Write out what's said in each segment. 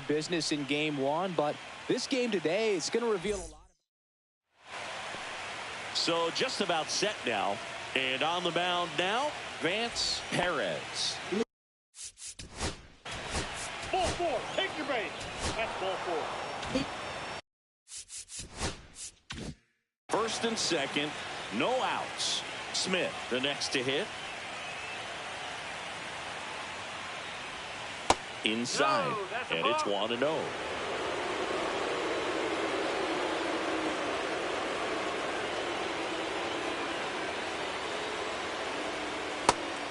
business in game one, but this game today is going to reveal a lot. So just about set now, and on the mound now, Vance Perez. Ball four, take your base. That's ball four. First and second, no outs. Smith, the next to hit. Inside, and it's 1-0.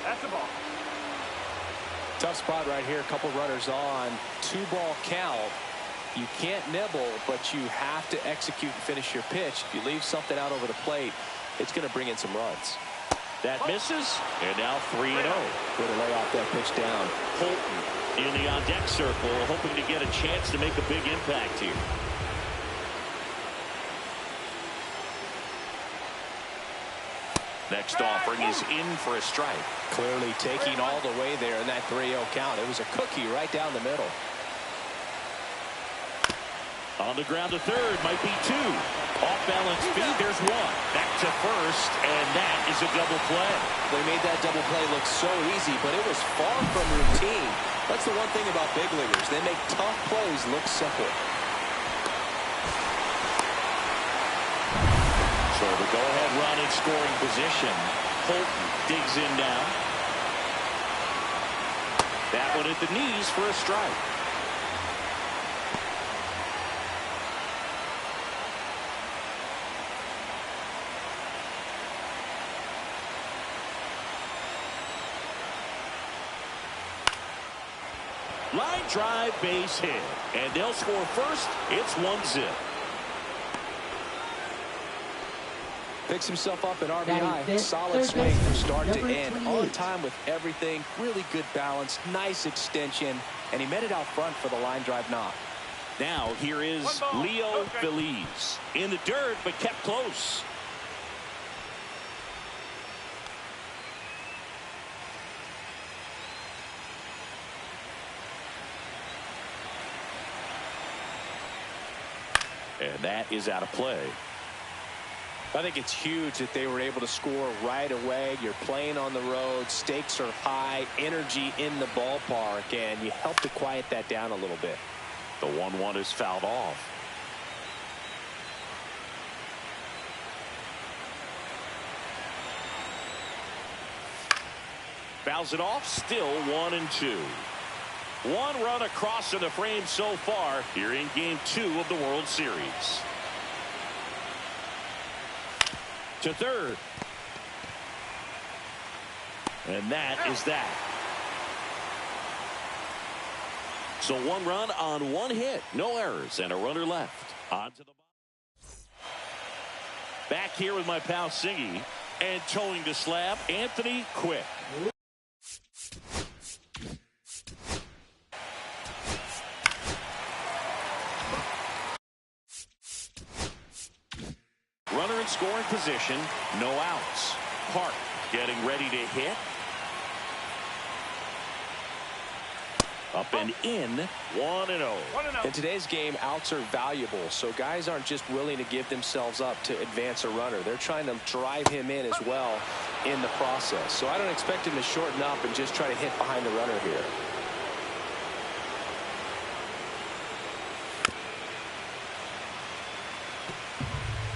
That's the ball. Tough spot right here. A couple runners on. 2-ball count. You can't nibble, but you have to execute and finish your pitch. If you leave something out over the plate, it's going to bring in some runs. That misses, and now 3-0. Way to lay off that pitch down. Holton in the on-deck circle, hoping to get a chance to make a big impact here. Next offering is in for a strike. Clearly taking all the way there in that 3-0 count. It was a cookie right down the middle. On the ground to third, might be two. Off balance feed, there's one. Back to first, and that is a double play. They made that double play look so easy, but it was far from routine. That's the one thing about big leaguers. They make tough plays look simple. So the go-ahead run in scoring position. Holton digs in now. That one at the knees for a strike. Line drive, base hit, and they'll score first. It's 1-0. Picks himself up at RBI. Solid swing from start to end. On time with everything. Really good balance. Nice extension. And he met it out front for the line drive knock. Now here is Leo Feliz. In the dirt, but kept close. And that is out of play. I think it's huge that they were able to score right away. You're playing on the road. Stakes are high. Energy in the ballpark. And you help to quiet that down a little bit. The 1-1 is fouled off. Fouls it off. Still 1-2. One run across in the frame so far here in game 2 of the World Series. To third. And that is that. So one run on one hit. No errors and a runner left. On to the bottom. Back here with my pal Siggy. And towing the slab, Anthony Quick. Runner in scoring position, no outs. Park getting ready to hit. Up and in, 1-0. In today's game, outs are valuable, so guys aren't just willing to give themselves up to advance a runner. They're trying to drive him in as well in the process. So I don't expect him to shorten up and just try to hit behind the runner here.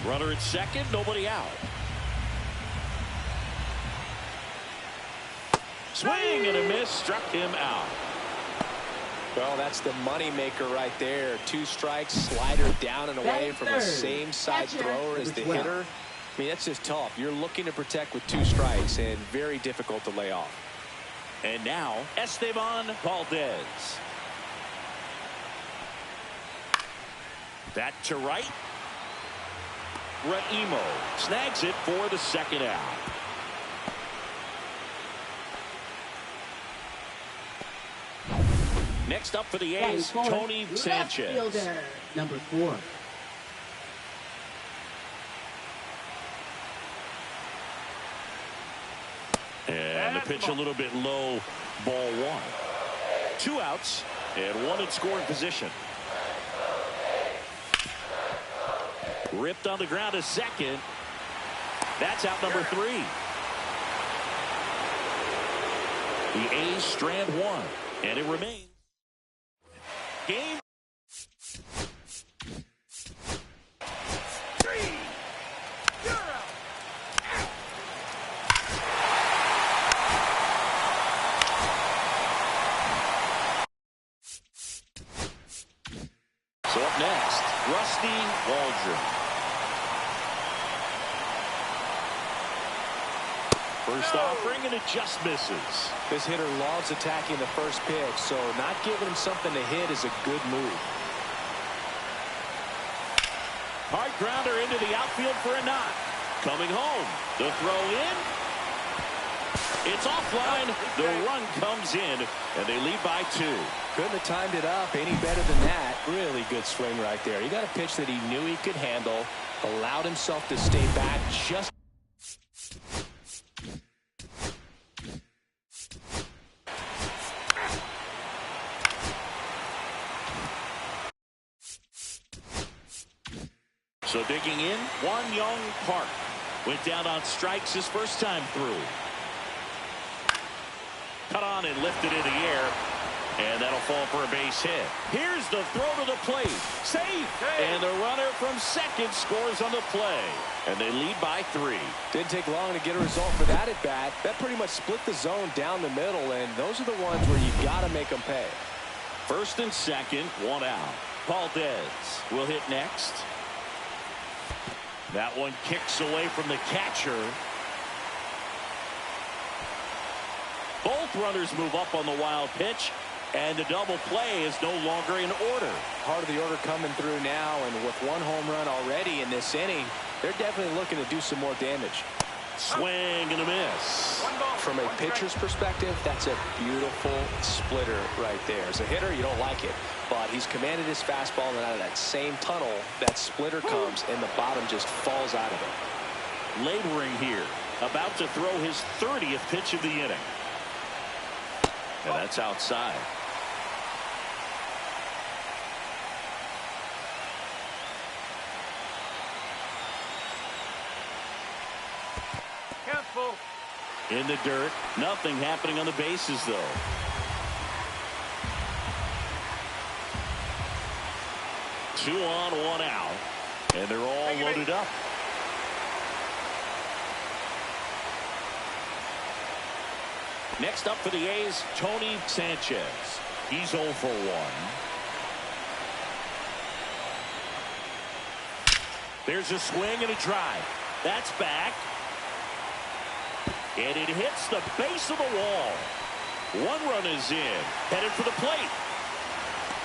Runner at second, nobody out. Swing and a miss, struck him out. Well, that's the money maker right there. 2 strikes, slider down and away from the same side thrower as the hitter. I mean, that's just tough. You're looking to protect with 2 strikes and very difficult to lay off. And now Esteban Valdez. That to right. Raimo snags it for the second out. Next up for the A's, Tony Sanchez. Fielder, number 4. And the pitch a little bit low, ball 1. 2 outs. And one in scoring position. Ripped on the ground to second. That's out number 3. The A's strand 1. And it remains game. So up next, Rusty Waldron. First offering, and it just misses. This hitter loves attacking the first pitch, so not giving him something to hit is a good move. Hard grounder into the outfield for a knock. Coming home. The throw in. It's offline. The run comes in, and they lead by 2. Couldn't have timed it up any better than that. Really good swing right there. He got a pitch that he knew he could handle, allowed himself to stay back just. So digging in, Won Young Park went down on strikes his first time through. Cut on and lifted in the air, and that'll fall for a base hit. Here's the throw to the plate. Safe! And the runner from second scores on the play, and they lead by 3. Didn't take long to get a result for that at bat. That pretty much split the zone down the middle, and those are the ones where you got to make them pay. First and second, 1 out. Valdez will hit next. That one kicks away from the catcher. Both runners move up on the wild pitch, and the double play is no longer in order. Part of the order coming through now, and with 1 home run already in this inning, they're definitely looking to do some more damage. Swing and a miss. From a pitcher's perspective, that's a beautiful splitter right there. As a hitter, you don't like it, but he's commanded his fastball, and out of that same tunnel, that splitter comes, and the bottom just falls out of it. Laboring here, about to throw his 30th pitch of the inning. And that's outside. Careful. In the dirt, nothing happening on the bases though. Two on, 1 out, and they're all loaded up. Next up for the A's, Tony Sanchez. He's 0 for 1. There's a swing and a drive. That's back. And it hits the base of the wall. 1 run is in. Headed for the plate.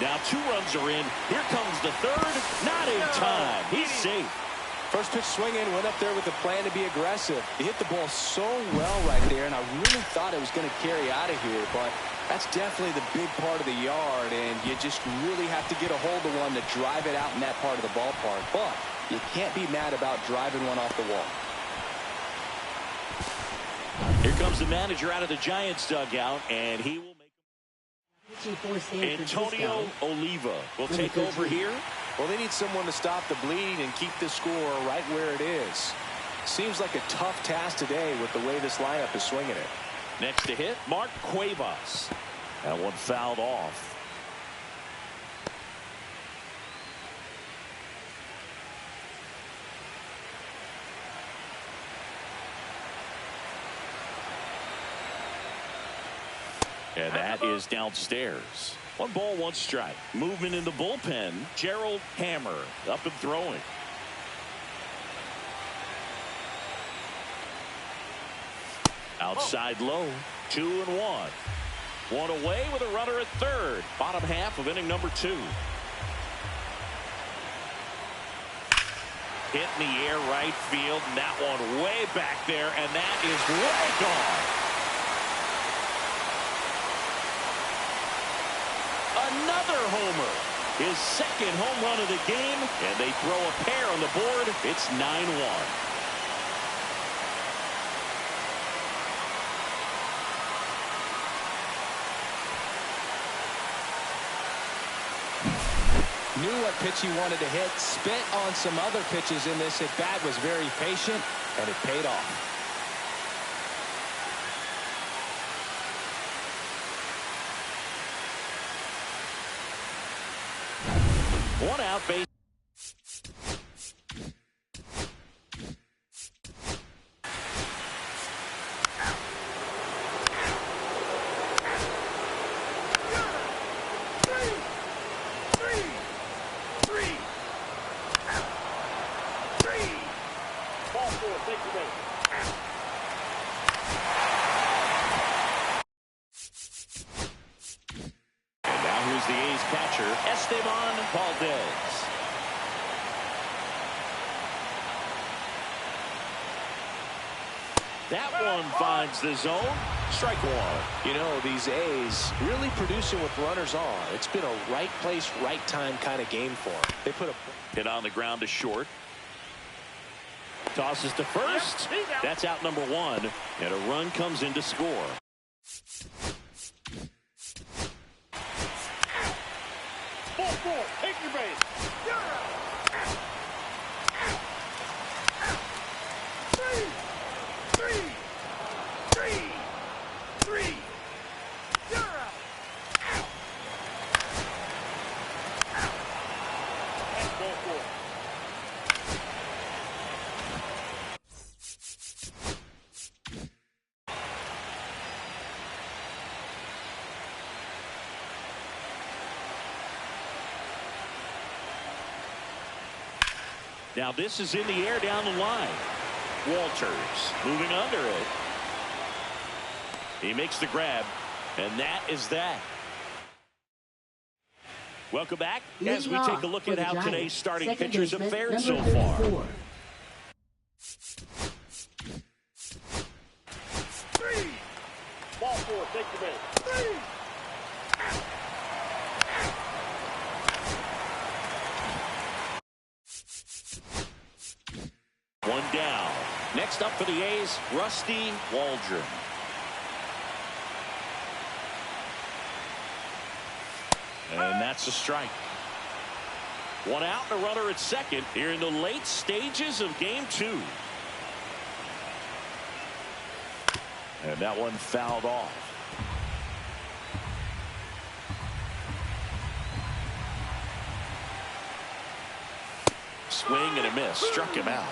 Now 2 runs are in. Here comes the 3rd. Not in time. He's safe. First pitch swinging, went up there with a plan to be aggressive. He hit the ball so well right there, and I really thought it was going to carry out of here, but that's definitely the big part of the yard, and you just really have to get a hold of one to drive it out in that part of the ballpark. But you can't be mad about driving one off the wall. Here comes the manager out of the Giants dugout, and he will make Antonio Oliva will take over here. Well, they need someone to stop the bleed and keep the score right where it is. Seems like a tough task today with the way this lineup is swinging it. Next to hit, Mark Cuevas. That one fouled off. And that is downstairs. 1 ball, 1 strike. Movement in the bullpen. Gerald Hammer up and throwing. Outside low. 2-1. 1 away with a runner at third. Bottom half of inning number 2. Hit in the air right field. And that one way back there. And that is way gone. Another homer. His 2nd home run of the game, and they throw a pair on the board. It's 9-1. Knew what pitch he wanted to hit, spit on some other pitches in this at-bat, was very patient, and it paid off. One out, base. The A's catcher, Esteban Valdez. That one finds the zone. Strike one. You know, these A's really producing with runners on. It's been a right place, right time kind of game for them. They put a hit on the ground to short. Tosses to first. That's out number one. And a run comes in to score. Take your base. Three. You're out. That's ball four. Now this is in the air down the line. Walters moving under it. He makes the grab, and that is that. Welcome back as we take a look at how today's starting pitchers have fared so far. Ball four, take the base. One down. Next up for the A's, Rusty Waldron. And that's a strike. One out and a runner at second here in the late stages of game two. And that one fouled off. Swing and a miss. Struck him out.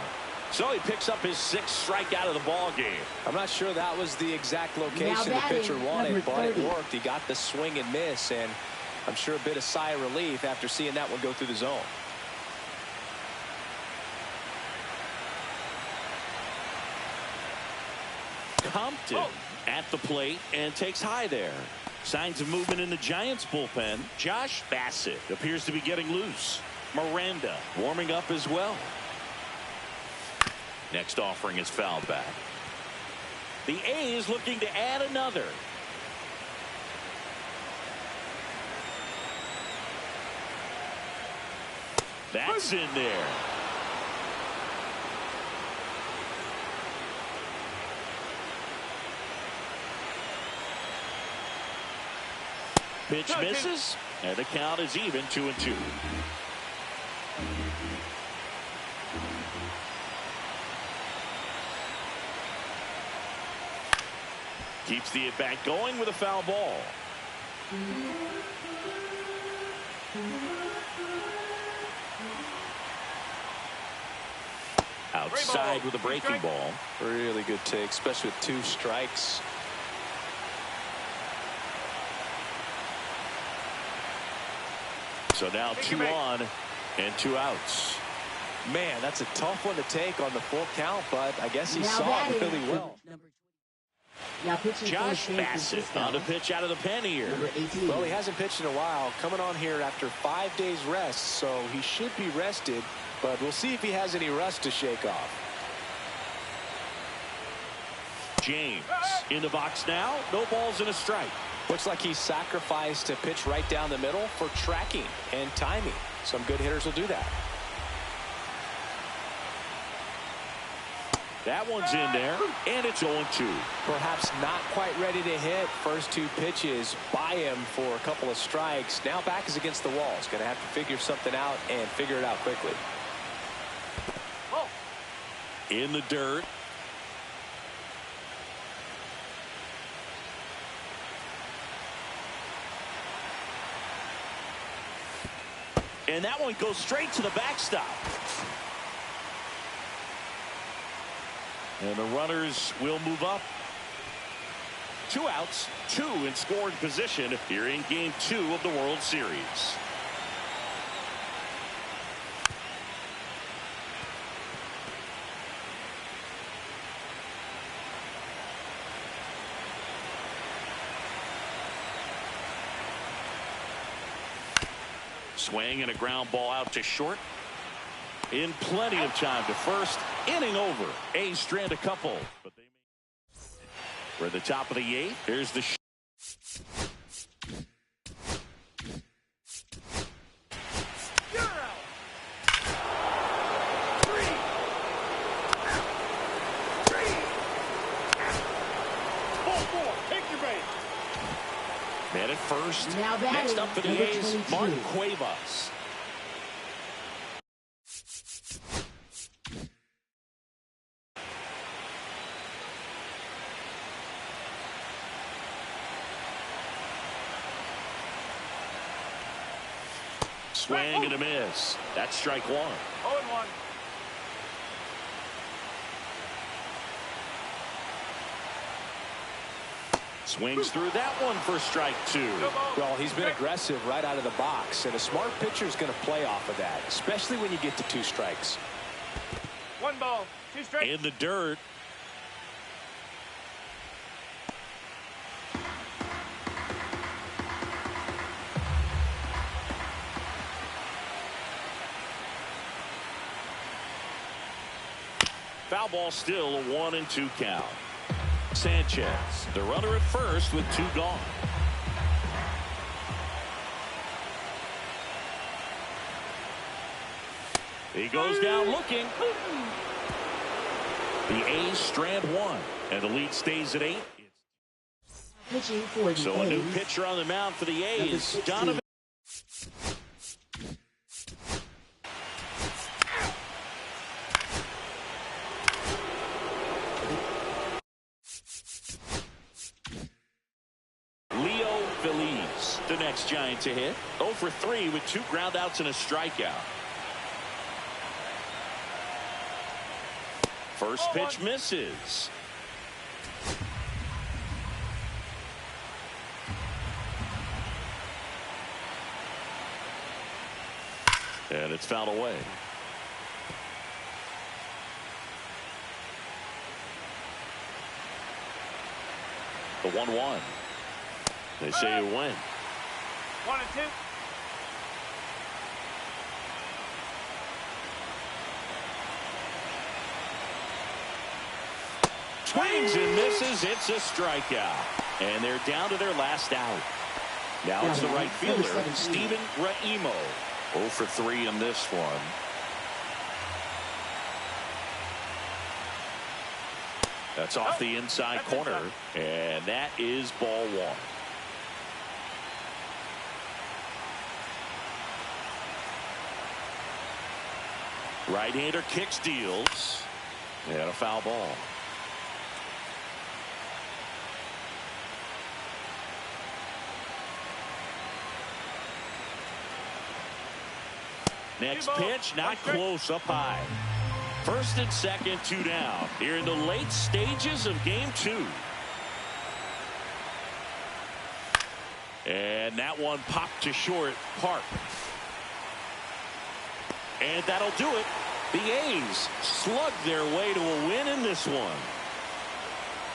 So he picks up his sixth strikeout of the ball game. I'm not sure that was the exact location the pitcher wanted, but it worked. He got the swing and miss, and I'm sure a bit of sigh of relief after seeing that one go through the zone. Compton at the plate and takes high there. Signs of movement in the Giants bullpen. Josh Bassett appears to be getting loose. Miranda warming up as well. Next offering is fouled back. The A's looking to add another. That's in there. Pitch misses, and the count is even 2-2. Keeps the at-bat going with a foul ball. Outside with a breaking ball. Really good take, especially with 2 strikes. So now 2 on and 2 outs. Man, that's a tough one to take on the full count, but I guess he saw it really well. Josh Bassett on a pitch out of the pen here. Well, he hasn't pitched in a while, coming on here after 5 days rest, so he should be rested, but we'll see if he has any rust to shake off. James in the box now. No balls and a strike. Looks like he's sacrificed to pitch right down the middle for tracking and timing. Some good hitters will do that. That one's in there, and it's 0-2. Perhaps not quite ready to hit. First two pitches by him for a couple of strikes. Now back is against the wall. He's going to have to figure something out and figure it out quickly. In the dirt. And that one goes straight to the backstop. And the runners will move up. 2 outs, 2 in scoring position here in Game 2 of the World Series. Swing and a ground ball out to short. In plenty of time to first. Inning over. A's strand a couple. But they we're at the top of the 8th. Here's the man at first. Next up for the A's, Mark Cuevas. Swing and a miss. That's strike 1. 0-1. Swings through that one for strike 2. Well, he's been aggressive right out of the box, and a smart pitcher is going to play off of that, especially when you get to 2 strikes. 1 ball, 2 strikes. In the dirt. Foul ball, still a 1-2 count. Sanchez, the runner at first with 2 gone. He goes down looking. The A's strand 1, and the lead stays at 8. So a new pitcher on the mound for the A's, Donovan. The next Giant to hit. 0 for 3 with 2 ground outs and a strikeout. First pitch misses. And it's fouled away. The 1-1. They say you win. 1-2. Swings and misses. It's a strikeout. And they're down to their last out. Now it's the right fielder, Steven Raimo. 0 for 3 in this one. That's off the inside corner. And that is ball 1. Right-hander kicks, deals, and a foul ball. Next pitch, not close, up high. First and second, 2 down. Here in the late stages of Game 2. And that one popped to short, Park. And that'll do it. The A's slug their way to a win in this one.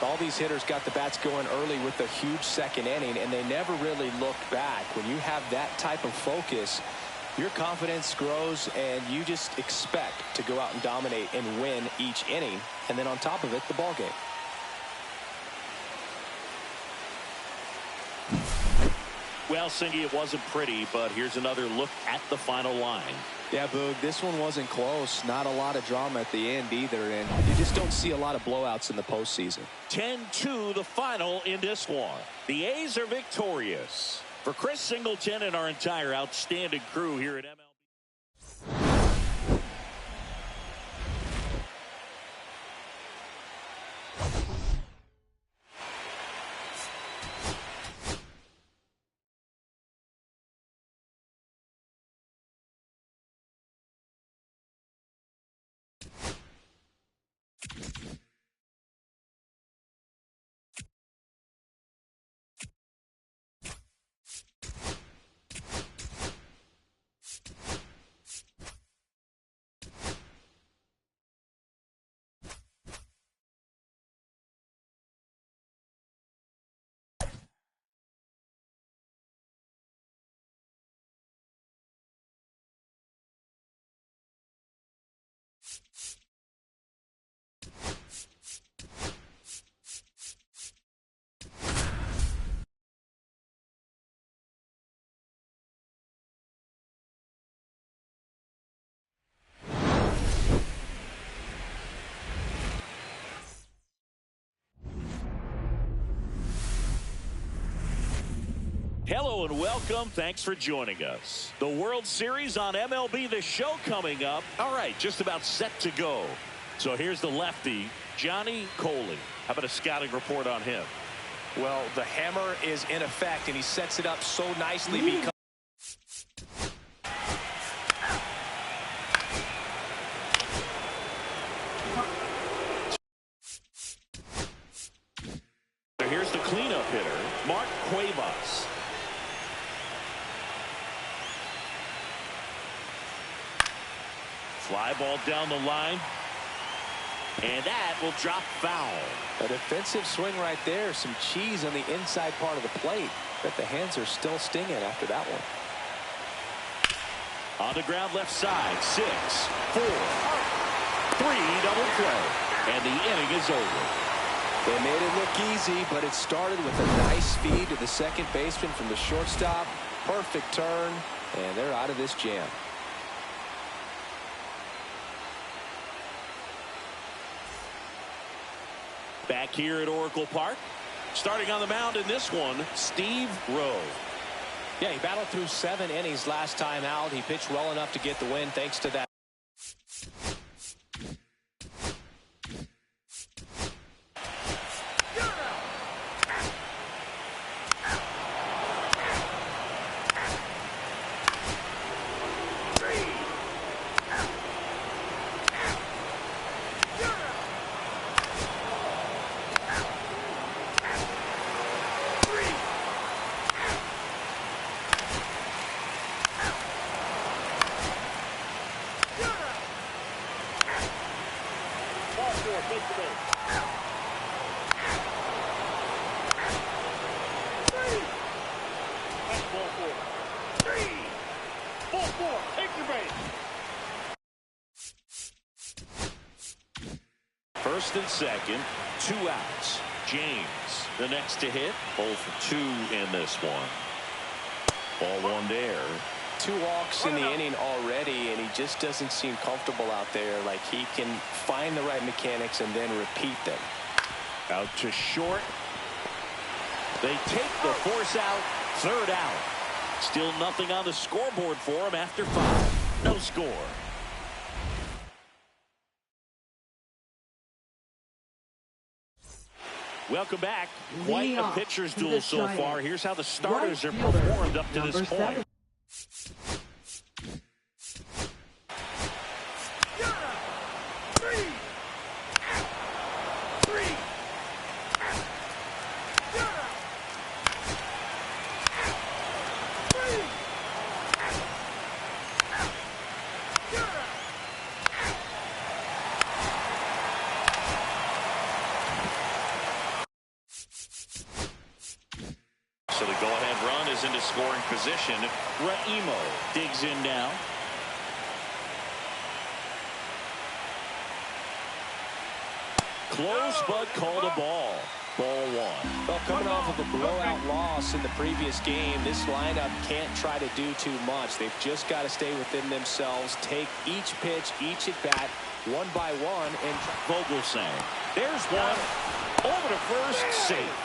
All these hitters got the bats going early with a huge second inning, and they never really looked back. When you have that type of focus, your confidence grows, and you just expect to go out and dominate and win each inning. And then on top of it, the ball game. Well, Singy, it wasn't pretty, but here's another look at the final line. Yeah, Boog, this one wasn't close. Not a lot of drama at the end either, and you just don't see a lot of blowouts in the postseason. 10-2 the final in this one. The A's are victorious. For Chris Singleton and our entire outstanding crew here at MLB. Hello and welcome. Thanks for joining us. The World Series on MLB The Show coming up. All right, just about set to go. So here's the lefty, Johnny Coley. How about a scouting report on him? Well, the hammer is in effect, and he sets it up so nicely because here's the cleanup hitter, Mark Cuevas. Fly ball down the line. And that will drop foul. a defensive swing right there. Some cheese on the inside part of the plate. But the hands are still stinging after that one. On the ground left side. 6, 4, 3 double play. And the inning is over. They made it look easy, but it started with a nice feed to the second baseman from the shortstop. Perfect turn, and they're out of this jam. Back here at Oracle Park. Starting on the mound in this one, Steve Rowe. Yeah, he battled through 7 innings last time out. He pitched well enough to get the win thanks to that. First and second, 2 outs. James, the next to hit, 0 for 2 in this one. Ball 1 there. 2 walks in the inning already, and he just doesn't seem comfortable out there. Like he can find the right mechanics and then repeat them. Out to short. They take the force out. 3rd out. Still nothing on the scoreboard for him after 5. No score. Welcome back. Quite a pitcher's duel so far. Here's how the starters are performed up to this point. So the go-ahead run is into scoring position. Raimo digs in now. Close, but called a ball. Ball one. Well, coming off of a blowout loss in the previous game, this lineup can't try to do too much. They've just got to stay within themselves, take each pitch, each at-bat, one by one, and Vogelsang. There's one. Over to first, safe.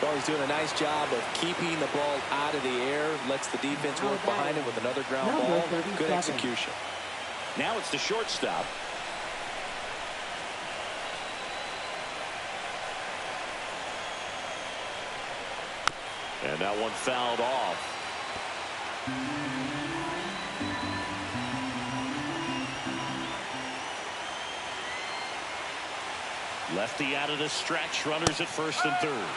Well, he's doing a nice job of keeping the ball out of the air, lets the defense work behind it with another ground ball. Good execution. Now it's the shortstop. And that one fouled off. Lefty out of the stretch. Runners at first and third.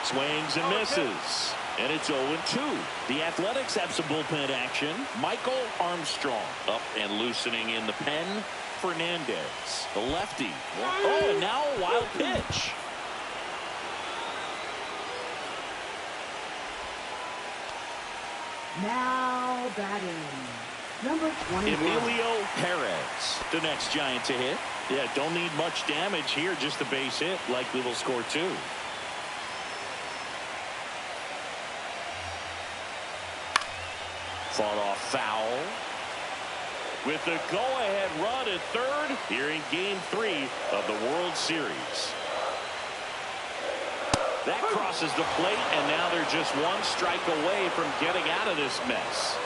Swings and misses. And it's 0-2. The Athletics have some bullpen action. Michael Armstrong up and loosening in the pen. Fernandez, the lefty. Oh, and now a wild pitch. Now batting, number 21. Emilio Perez, the next Giant to hit. Yeah, don't need much damage here, just a base hit. Likely will score two. Fought off foul. With the go-ahead run at third here in Game 3 of the World Series. That crosses the plate, and now they're just one strike away from getting out of this mess.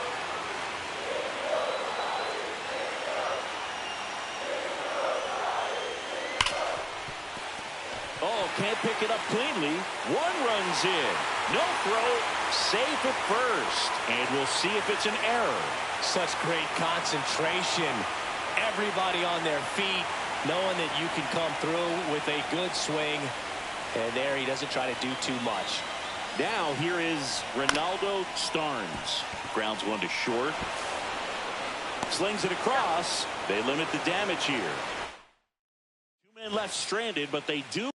Oh, can't pick it up cleanly. One runs in. No throw. Safe at first. And we'll see if it's an error. Such great concentration. Everybody on their feet, knowing that you can come through with a good swing. And there he doesn't try to do too much. Now here is Ronaldo Starnes. Grounds one to short. Slings it across. They limit the damage here. Two men left stranded, but they do.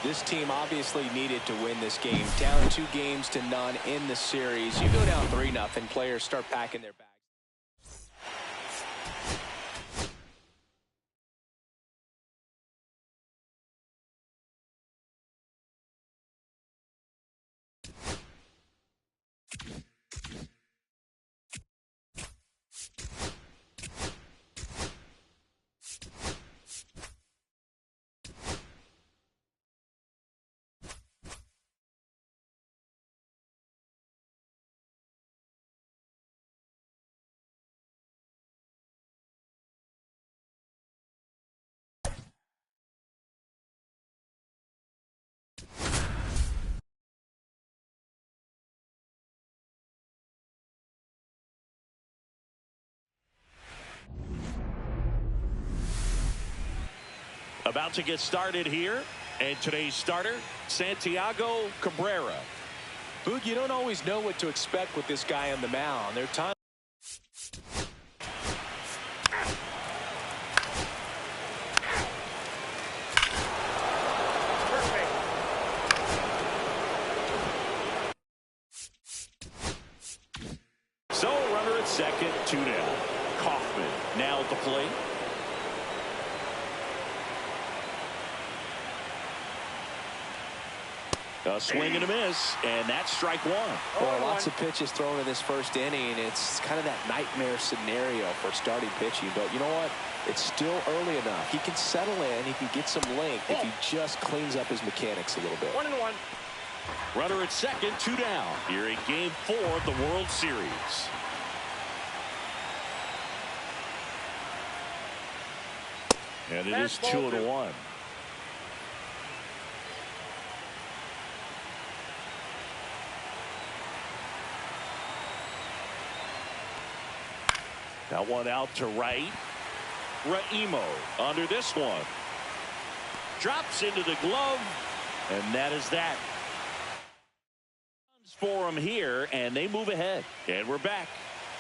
This team obviously needed to win this game. Down 2-0 in the series. You go down 3-0, players start packing their bags. About to get started here, and today's starter, Santiago Cabrera. Boog, you don't always know what to expect with this guy on the mound. There are times. So, runner at second, 2 down. Kaufman now at the plate. A swing and a miss, and that's strike one. Well, lots of pitches thrown in this first inning. It's kind of that nightmare scenario for starting pitching. But you know what? It's still early enough. He can settle in. He can get some length if he just cleans up his mechanics a little bit. 1-1. Runner at second, 2 down. Here in Game 4 of the World Series. And it is 2-1. That one out to right. Raimo under this one. Drops into the glove. And that is that. For him here, and they move ahead. And we're back.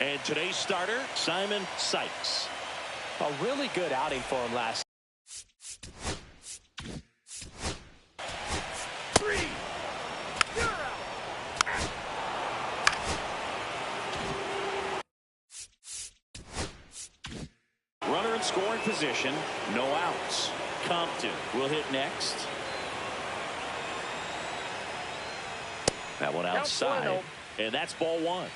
And today's starter, Simon Sykes. A really good outing for him last. Runner in scoring position, no outs. Compton will hit next. That one outside, and that's ball one.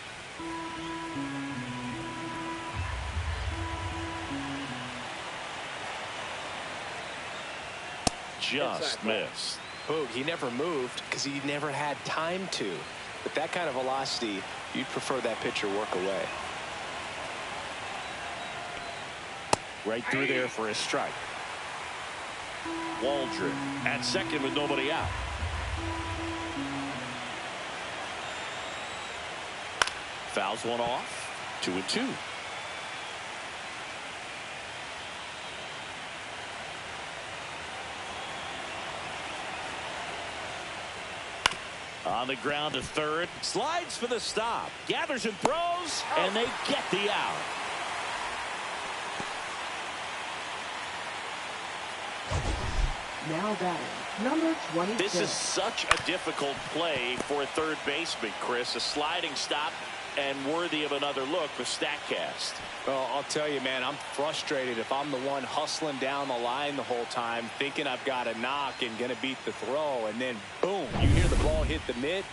Just missed. Boog, he never moved because he never had time to. With that kind of velocity, you'd prefer that pitcher work away. Right through there for a strike. Waldron at second with nobody out. Fouls one off. 2-2. On the ground to third. Slides for the stop. Gathers and throws. And they get the out. Now batting, number 26. This is such a difficult play for a third baseman, Chris. A sliding stop and worthy of another look with StatCast. Well, I'll tell you, man, I'm frustrated if I'm the one hustling down the line the whole time, thinking I've got a knock and going to beat the throw, and then, boom, you hear the ball hit the mitt,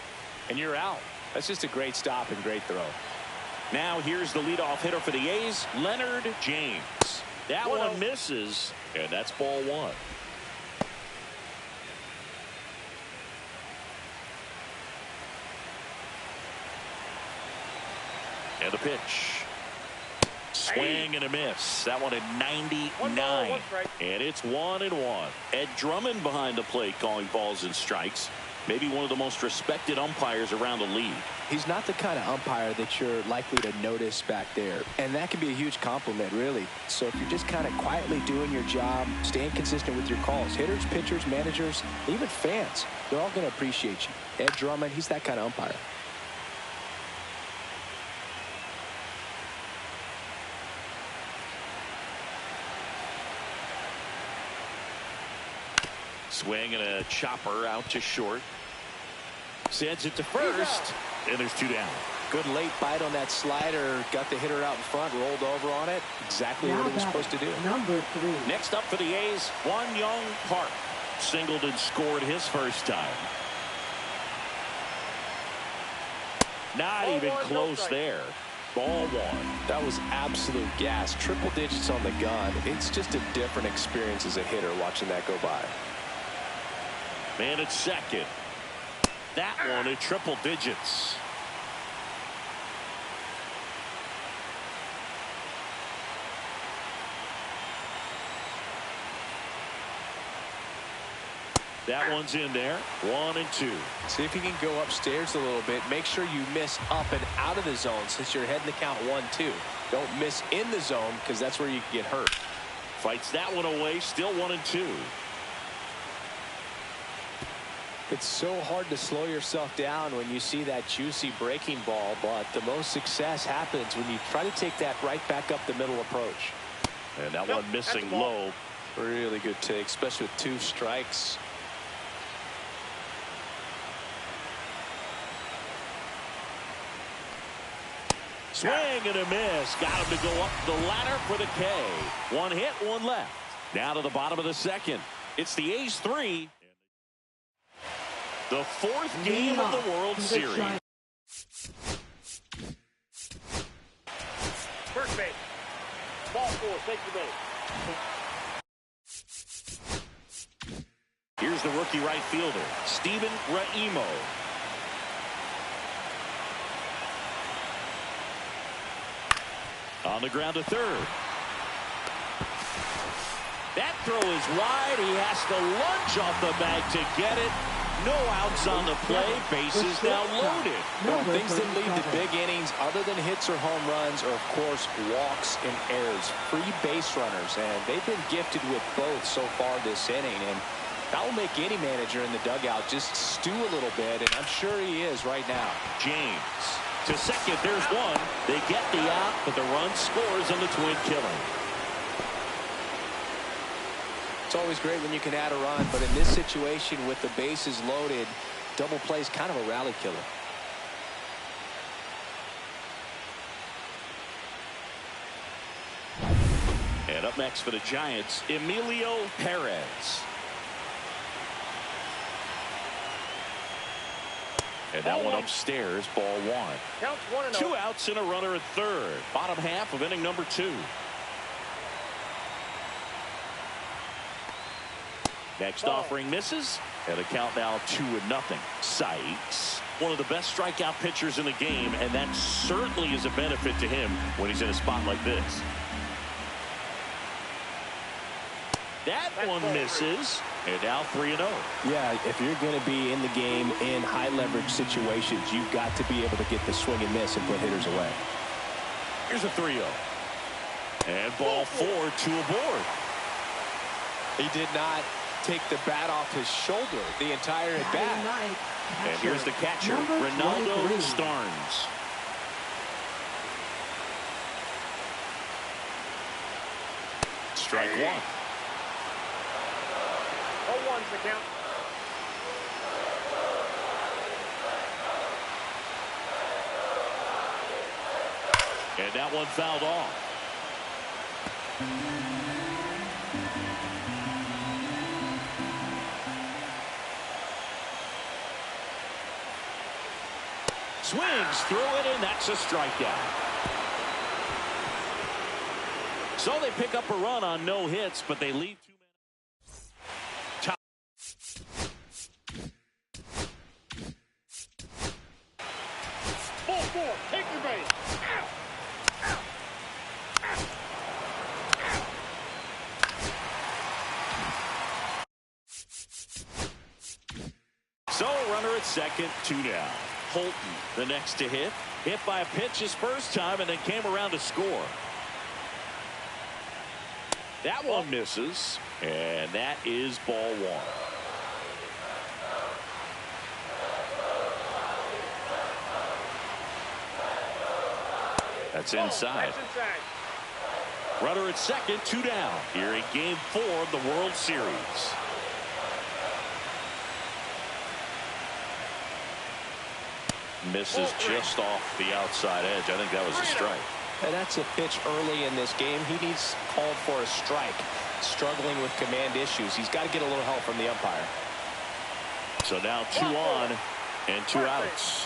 and you're out. That's just a great stop and great throw. Now here's the leadoff hitter for the A's, Leonard James. That one misses, and that's ball one. And the pitch. Swing and a miss. That one at 99. And it's 1-1. Ed Drummond behind the plate calling balls and strikes. Maybe one of the most respected umpires around the league. He's not the kind of umpire that you're likely to notice back there. And that can be a huge compliment, really. So if you're just kind of quietly doing your job, staying consistent with your calls, hitters, pitchers, managers, even fans, they're all going to appreciate you. Ed Drummond, he's that kind of umpire. Swing and a chopper out to short. Sends it to first. And there's two down. Good late bite on that slider. Got the hitter out in front, rolled over on it. Exactly what he was supposed to do. Number 3. Next up for the A's, Won Young Park. Singled and scored his first time. Not even close there. Ball one. That was absolute gas. Triple digits on the gun. It's just a different experience as a hitter watching that go by. Man at second. That one at triple digits. That one's in there. 1-2. See if you can go upstairs a little bit. Make sure you miss up and out of the zone since you're heading to count 1-2. Don't miss in the zone because that's where you can get hurt. Fights that one away. Still 1-2. It's so hard to slow yourself down when you see that juicy breaking ball, but the most success happens when you try to take that right back up the middle approach. And that one missing low. Really good take, especially with 2 strikes. Swing and a miss. Got him to go up the ladder for the K. 1 hit, 1 left. Now to the bottom of the second. It's the A's 3. The 4th game of the World Series. First base. Ball 4. Take the base. Here's the rookie right fielder, Steven Raimo. On the ground to third. That throw is wide. He has to lunge off the bag to get it. No outs on the play. Bases now loaded. Well, things that lead to big innings other than hits or home runs are, of course, walks and errors. Free base runners, and they've been gifted with both so far this inning. And that will make any manager in the dugout just stew a little bit, and I'm sure he is right now. James to second. There's one. They get the out, but the run scores on the twin killing. It's always great when you can add a run, but in this situation with the bases loaded, double play is kind of a rally killer. And up next for the Giants, Emilio Perez. And that one upstairs, ball one. Counts 1-0. 2 outs and a runner at third. Bottom half of inning number 2. Next offering misses. And the count now 2-0. Sykes, one of the best strikeout pitchers in the game, and that certainly is a benefit to him when he's in a spot like this. That one misses. And now 3-0. Yeah, if you're going to be in the game in high leverage situations, you've got to be able to get the swing and miss and put hitters away. Here's a 3-0. And ball 4, 2 aboard. He did not take the bat off his shoulder the entire at bat. And here's the catcher, Ronaldo Starnes. Strike one. 0-1's the count. And that one fouled off. Swings through it, and that's a strikeout. So they pick up a run on no hits, but they leave 2 men. Ball 4, take your base. So a runner at second, 2 down. Holton, the next to hit. Hit by a pitch his first time and then came around to score. That one misses, and that is ball 1. That's inside. That's inside. Runner at second, 2 down. Here in Game 4 of the World Series. Misses just off the outside edge. I think that was a strike. And that's a pitch early in this game. He needs called for a strike. Struggling with command issues. He's got to get a little help from the umpire. So now 2 on and 2 outs.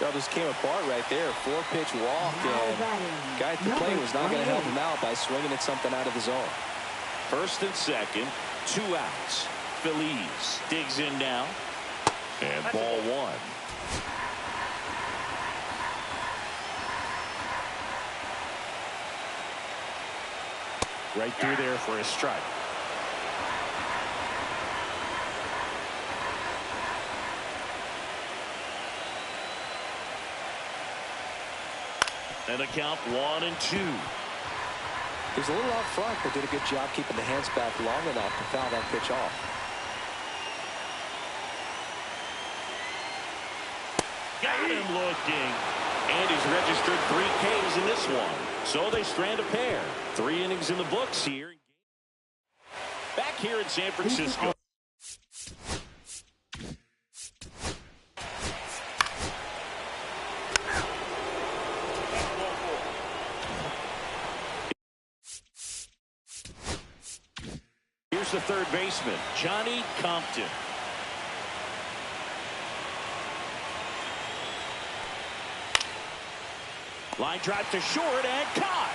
Well, this came apart right there. 4-pitch walk, and guy at the plate was not going to help him out by swinging at something out of the zone. First and second, 2 outs. Feliz digs in now, and ball 1. Right through there for a strike. And a count 1-2. He was a little out front, but did a good job keeping the hands back long enough to foul that pitch off. Got him looking. And he's registered 3 Ks in this one. So they strand a pair. 3 innings in the books here. Back here in San Francisco. Here's the third baseman, Johnny Compton. Line drive to short and caught.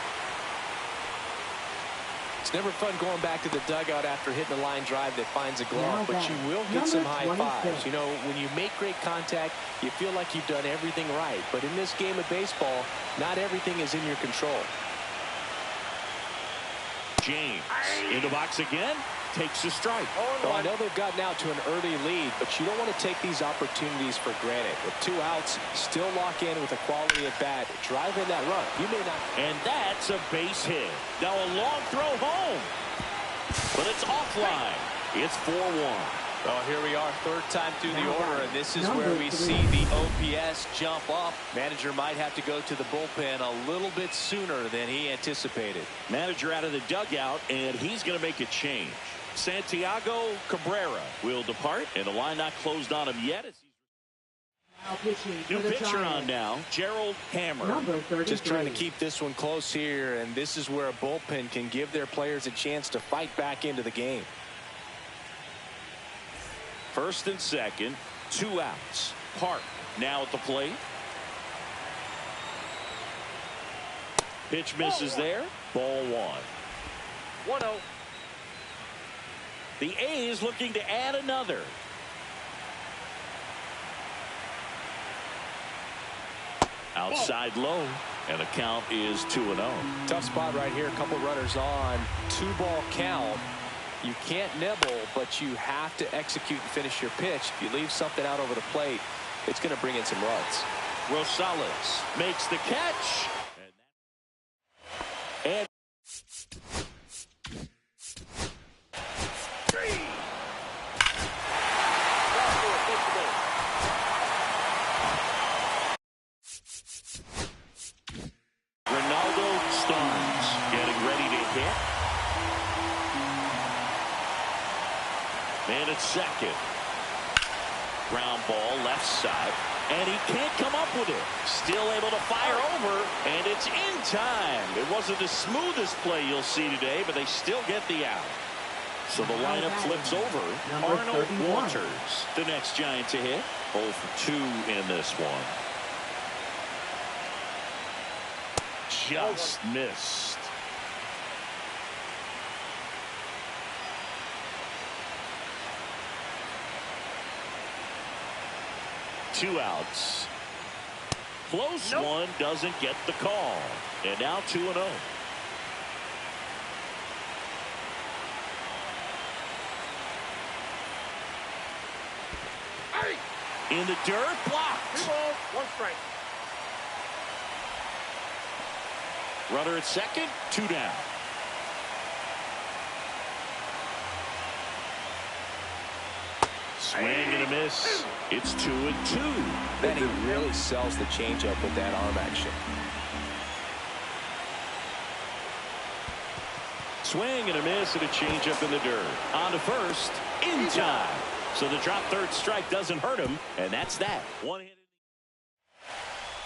It's never fun going back to the dugout after hitting a line drive that finds a glove, but you will get some high fives. You know, when you make great contact, you feel like you've done everything right. But in this game of baseball, not everything is in your control. James in the box again, takes a strike. Well, I know they've gotten out to an early lead, but you don't want to take these opportunities for granted. With 2 outs, still lock in with a quality at bat. Drive in that run. You may not. And that's a base hit. Now a long throw home. But it's offline. It's 4-1. Well, here we are, third time through the order, and this is where we see the OPS jump up. Manager might have to go to the bullpen a little bit sooner than he anticipated. Manager out of the dugout, and he's going to make a change. Santiago Cabrera will depart, and the line not closed on him yet. Now pitching New for the pitcher on Giants. now, Gerald Hammer. Number 33. Just trying to keep this one close here, and this is where a bullpen can give their players a chance to fight back into the game. First and second, 2 outs. Park now at the plate. Pitch misses there. Ball 1. 1-0. The A's looking to add another. Outside low, and the count is 2-0. Tough spot right here. A couple runners on. 2-ball count. You can't nibble, but you have to execute and finish your pitch. If you leave something out over the plate, it's going to bring in some runs. Rosales makes the catch. And man at second. Ground ball left side, and he can't come up with it. Still able to fire over, and it's in time. It wasn't the smoothest play you'll see today, but they still get the out. So the lineup flips over. Arnold Waters, the next Giant to hit. 0 for 2 in this one. Just missed. Two outs. Close one, doesn't get the call. And now 2-0. In the dirt, blocked. 2 balls, 1 strike. Runner at second, 2 down. Swing and a miss. It's 2-2. Then he really sells the changeup with that arm action. Swing and a miss and a changeup in the dirt. On to first, in time. So the drop third strike doesn't hurt him, and that's that. One hit.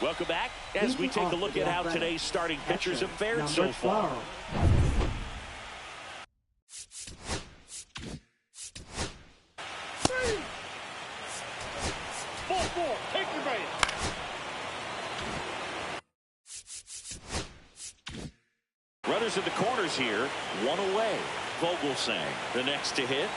Welcome back as we take a look at how today's starting pitchers have fared so far. Ball 4, take your base. Runners at the corners here, 1 away. Vogelsang, the next to hit.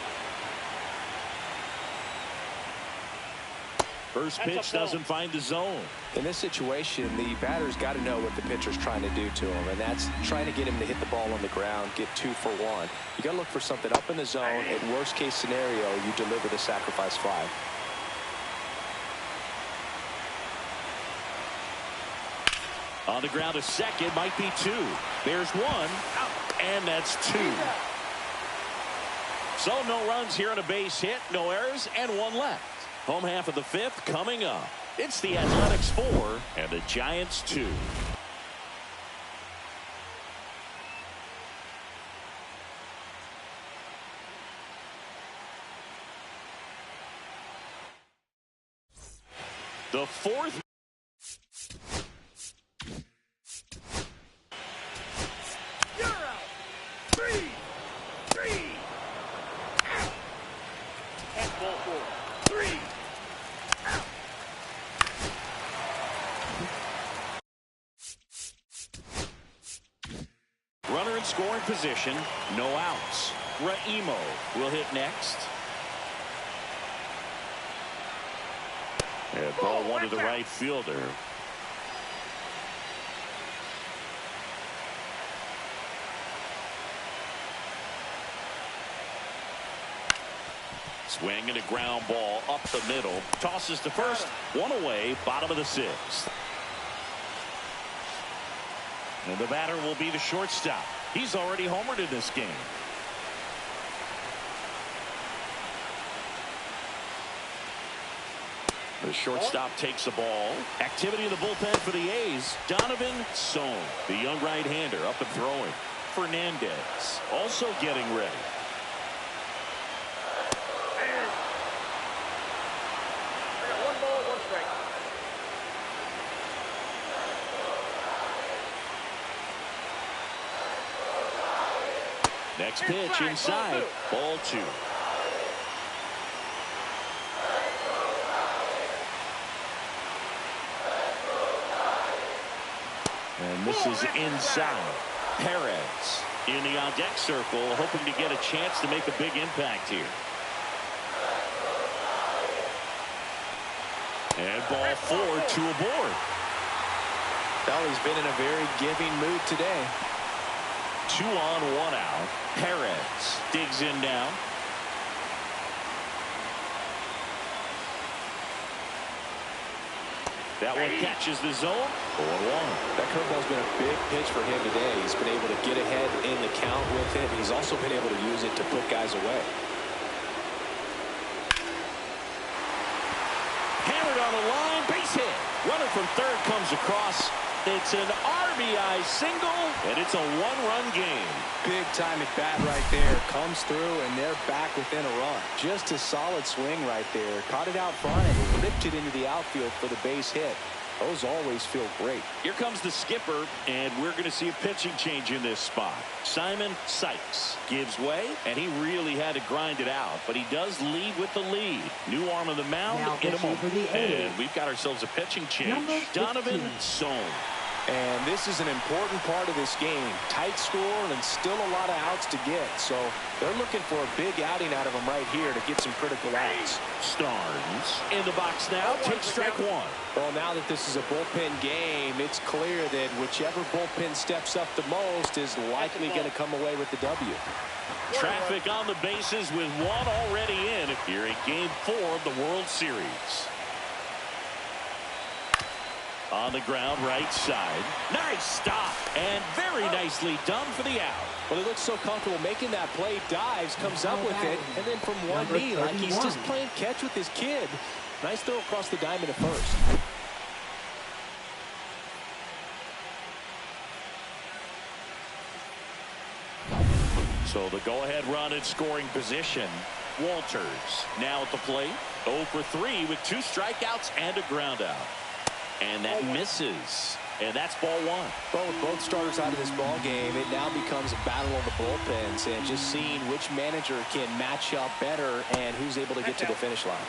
First pitch doesn't find the zone. In this situation, the batter's got to know what the pitcher's trying to do to him, and that's trying to get him to hit the ball on the ground, get 2 for 1. You got to look for something up in the zone. In worst case scenario, you deliver the sacrifice fly. On the ground to second, might be 2. There's 1, and that's 2. So no runs here on a base hit, no errors, and 1 left. Home half of the 5th coming up. It's the Athletics 4 and the Giants 2. The 4th. You're out. 3. Out. That's ball 4. 3. Runner in scoring position, no outs. Raimo will hit next. And ball 1 to the right fielder. Swing and a ground ball up the middle. Tosses to first, 1 away, bottom of the 6th. And the batter will be the shortstop. He's already homered in this game. The shortstop takes the ball. Activity in the bullpen for the A's. Donovan Sohn, the young right-hander, up and throwing. Fernandez also getting ready. Next pitch inside. Ball 2. And this is inside. Perez in the on-deck circle, hoping to get a chance to make a big impact here. And ball 4, 2 aboard. Well, he's been in a very giving mood today. 2 on, 1 out. Perez digs in now. That one catches the zone. 4-1. That curveball's been a big pitch for him today. He's been able to get ahead in the count with it. He's also been able to use it to put guys away. Hammered on the line, base hit. Runner from third comes across. It's an RBI single, and it's a 1-run game. Big time at bat right there. Comes through, and they're back within a run. Just a solid swing right there. Caught it out front and ripped it into the outfield for the base hit. Those always feel great. Here comes the skipper, and we're going to see a pitching change in this spot. Simon Sykes gives way, and he really had to grind it out, but he does lead with the lead. New arm on the mound in a moment. And we've got ourselves a pitching change. Donovan Sohn. And this is an important part of this game. Tight score and still a lot of outs to get. So they're looking for a big outing out of him right here to get some critical outs. Starnes in the box now. Takes strike 1. Well, now that this is a bullpen game, it's clear that whichever bullpen steps up the most is likely going to come away with the W. Traffic on the bases with 1 already in here in Game 4 of the World Series. On the ground, right side. Nice stop. And very nicely done for the out. Well, he looks so comfortable making that play. Dives, comes up with it, and then from one knee, like he's just playing catch with his kid. Nice throw across the diamond at first. So the go-ahead run in scoring position. Walters now at the plate. 0 for 3 with 2 strikeouts and a ground out. And that misses. And that's ball 1. Well, with both starters out of this ball game, it now becomes a battle of the bullpens and just seeing which manager can match up better and who's able to get to the finish line.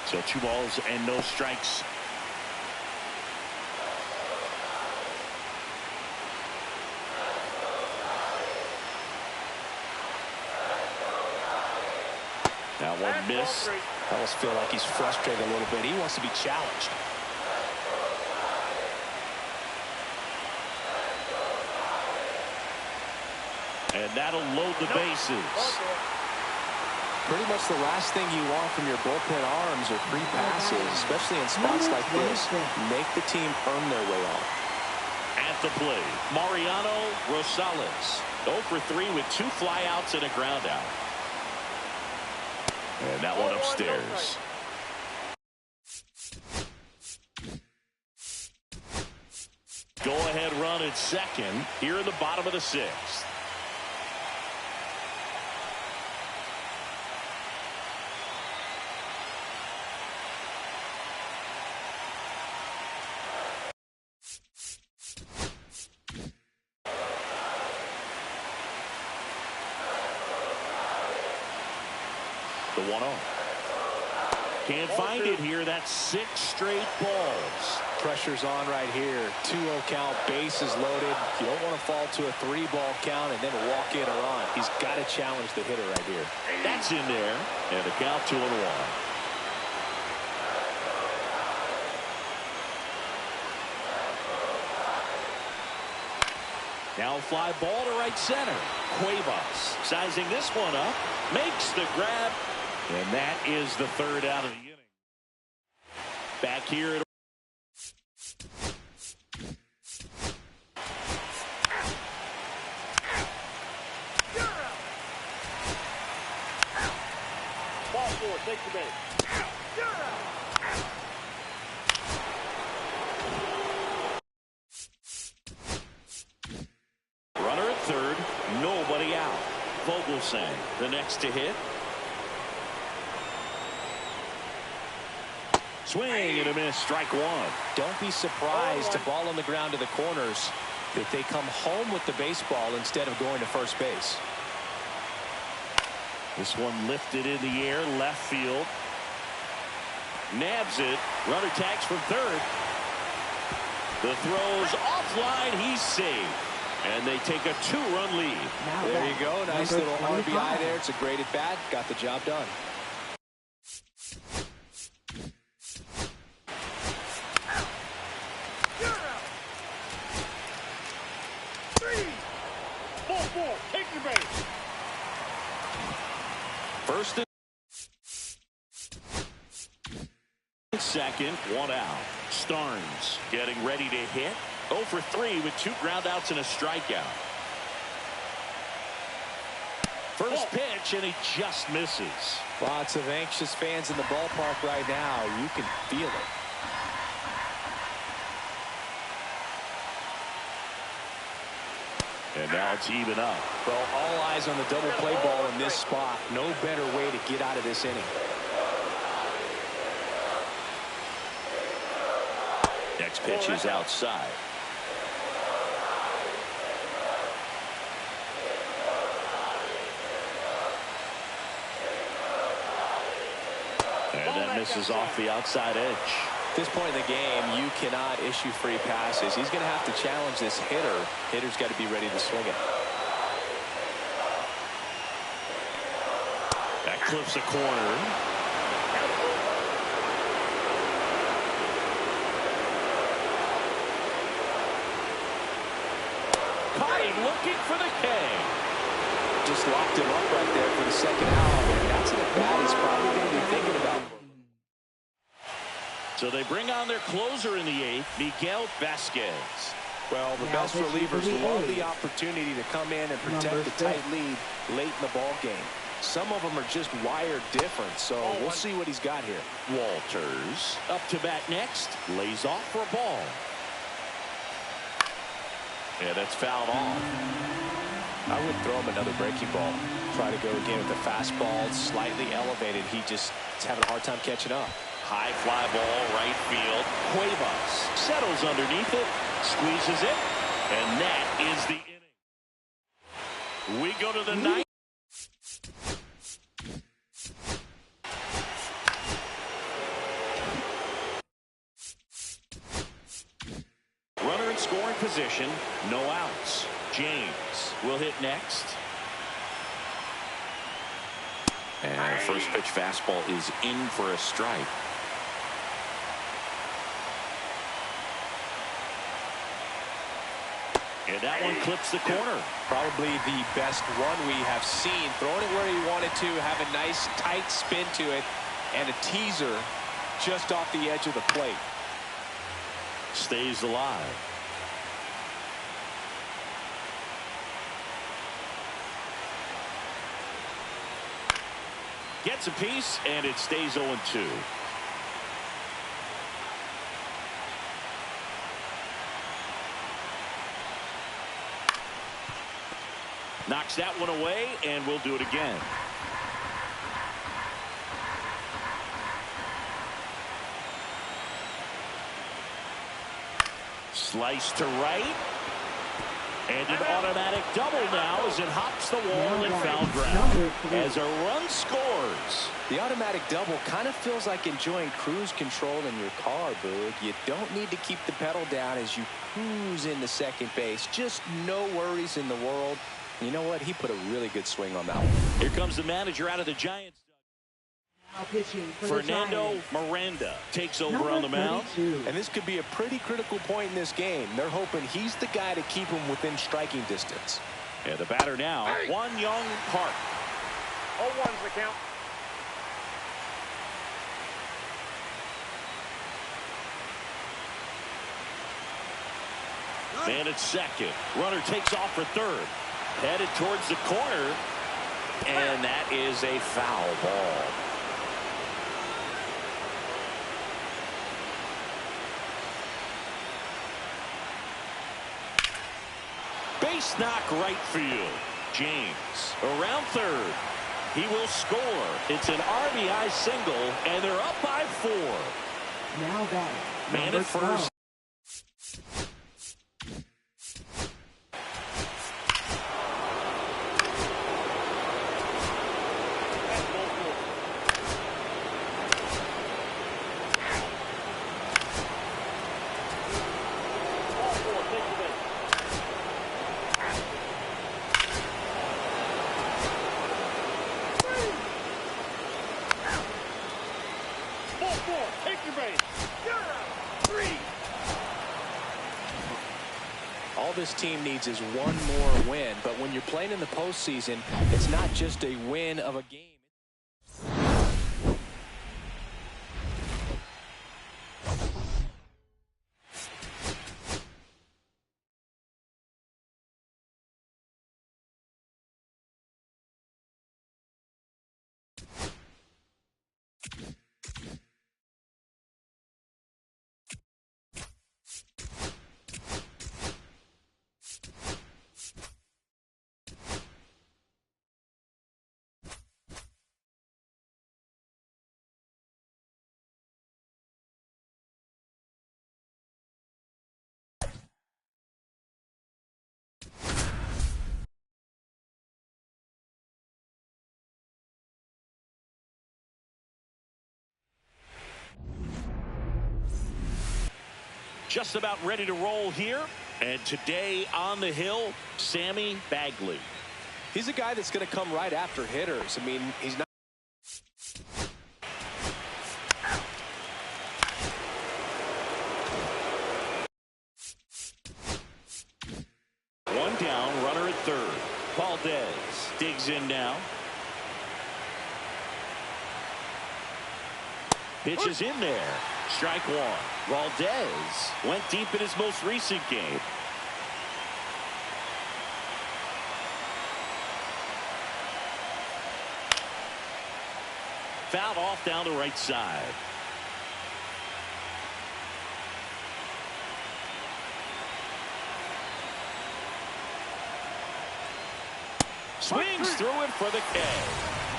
So 2 balls and no strikes. That one missed. I almost feel like he's frustrated a little bit. He wants to be challenged. And that'll load the bases. Pretty much the last thing you want from your bullpen arms are free passes, especially in spots like this. Make the team earn their way on. At the plate, Mariano Rosales. 0 for 3 with 2 flyouts and a ground out. And that one upstairs. Go-ahead run at second here in the bottom of the 6th. The 1-0. Can't find it here. That's 6 straight balls. Pressure's on right here. 2-0 count, bases loaded. You don't want to fall to a 3-ball count and then walk in or on. He's got to challenge the hitter right here. That's in there. And the count 2-1. Now fly ball to right center. Cuevas sizing this one up. Makes the grab. And that is the 3rd out of the inning. Back here at Ball 4, take the base. runner at 3rd, nobody out. Vogelsang, the next to hit. Swing and a miss, strike 1. Don't be surprised to ball on the ground to the corners that they come home with the baseball instead of going to first base. This one lifted in the air, left field. Nabs it. Runner tags from third. The throw's offline. He's saved. And they take a 2-run lead. There you go. Nice little RBI there. It's a great at bat. Got the job done. Ball 4. Take your base. First and second, 1 out. Starnes getting ready to hit. 0 for 3 with 2 groundouts and a strikeout. First pitch, and he just misses. Lots of anxious fans in the ballpark right now. You can feel it. And now it's even up. Well, all eyes on the double play ball in this spot. No better way to get out of this inning. Next pitch is outside. And that misses off the outside edge. At this point in the game, you cannot issue free passes. He's going to have to challenge this hitter. Hitter's got to be ready to swing it. That clips a corner. Caught him looking for the K. Just locked him up right there for the second out. And that's an at-bat he's probably going to be thinking about. So they bring on their closer in the 8th, Miguel Vasquez. Well, the best relievers love the opportunity to come in and protect the tight lead late in the ball game. Some of them are just wired different, so we'll see what he's got here. Walters up to bat next, lays off for a ball. And that's fouled off. I would throw him another breaking ball. Try to go again with the fastball, slightly elevated. He just is having a hard time catching up. High fly ball, right field. Cuevas settles underneath it, squeezes it, and that is the inning. We go to the 9th. Runner in scoring position, no outs. James will hit next. And first pitch fastball is in for a strike. And that one clips the corner. Probably the best one we have seen. Throwing it where he wanted to, have a nice tight spin to it, and a teaser just off the edge of the plate. Stays alive. Gets a piece, and it stays 0-2. Knocks that one away, and we'll do it again. Slice to right. And an automatic double now as it hops the wall and foul ground. As a run scores. The automatic double kind of feels like enjoying cruise control in your car, Boog. You don't need to keep the pedal down as you cruise into second base. Just no worries in the world. You know what? He put a really good swing on that one. Here comes the manager out of the Giants. Fernando Miranda takes over on the mound. And this could be a pretty critical point in this game. They're hoping he's the guy to keep him within striking distance. And the batter now, One Young Park. 0-1's the count. Man at second. Runner takes off for third. Headed towards the corner. And that is a foul ball. Base knock right field. James around third. He will score. It's an RBI single, and they're up by 4. Now batting. Man at first. this team needs is one more win. But when you're playing in the postseason, it's not just a win of a game. Just about ready to roll here. And today on the hill, Sammy Bagley. He's a guy that's going to come right after hitters. I mean, he's not. One down, runner at third. Valdez digs in now. Pitch is in there. Strike one. Valdez went deep in his most recent game. Fouled off down the right side. Swings through it for the K.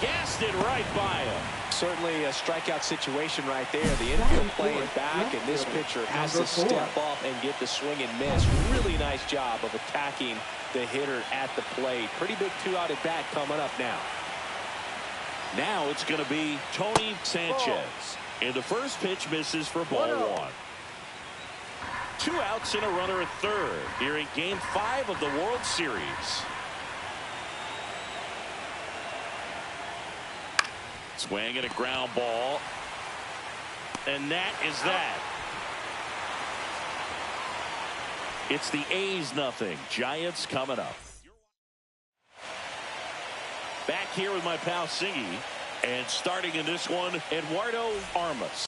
Gassed it right by him. Certainly a strikeout situation right there. The infield playing back, and this pitcher has to step up and get the swing and miss. Really nice job of attacking the hitter at the plate. Pretty big two-out at bat coming up now. Now it's going to be Tony Sanchez. And the first pitch misses for ball one. 2 outs and a runner at third here in Game 5 of the World Series. Swing and a ground ball. And that is that. It's the A's nothing. Giants coming up. Back here with my pal Singy. And starting in this one, Eduardo Armas.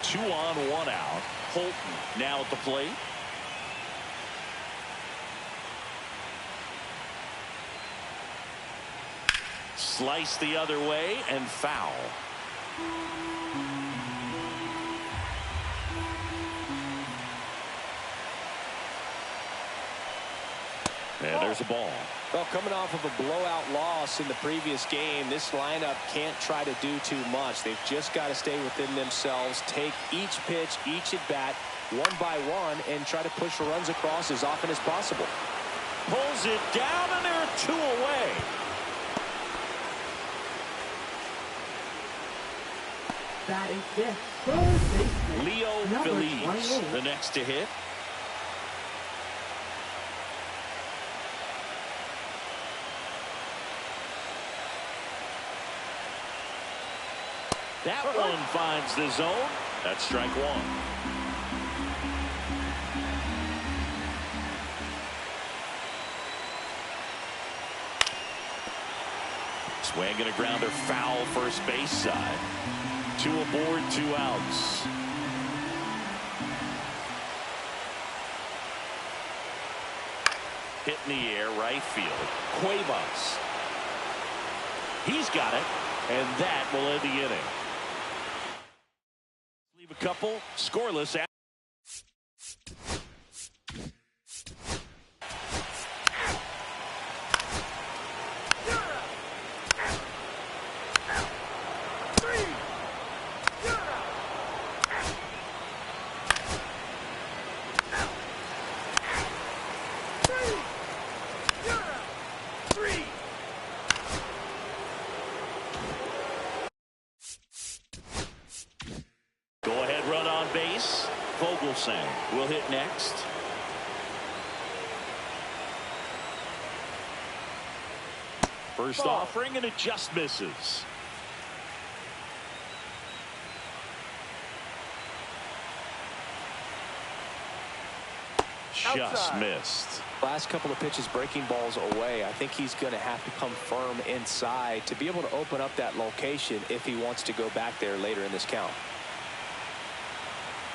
Two on, 1 out. Holton now at the plate. Slice the other way and foul. And there's a ball. Well, coming off of a blowout loss in the previous game, this lineup can't try to do too much. They've just got to stay within themselves, take each pitch, each at bat, one by one, and try to push runs across as often as possible. Pulls it down, and they're 2 away. That is this. Third baseman, Leo number Feliz, 28. the next to hit. That one finds the zone. That's strike one. Swing and a grounder foul first base side. 2 aboard, 2 outs. Hit in the air, right field. Cuevas. He's got it, and that will end the inning. Leave a couple scoreless. Will hit next. First offering, and it just misses. Just missed. Last couple of pitches breaking balls away. I think he's going to have to come firm inside to be able to open up that location if he wants to go back there later in this count.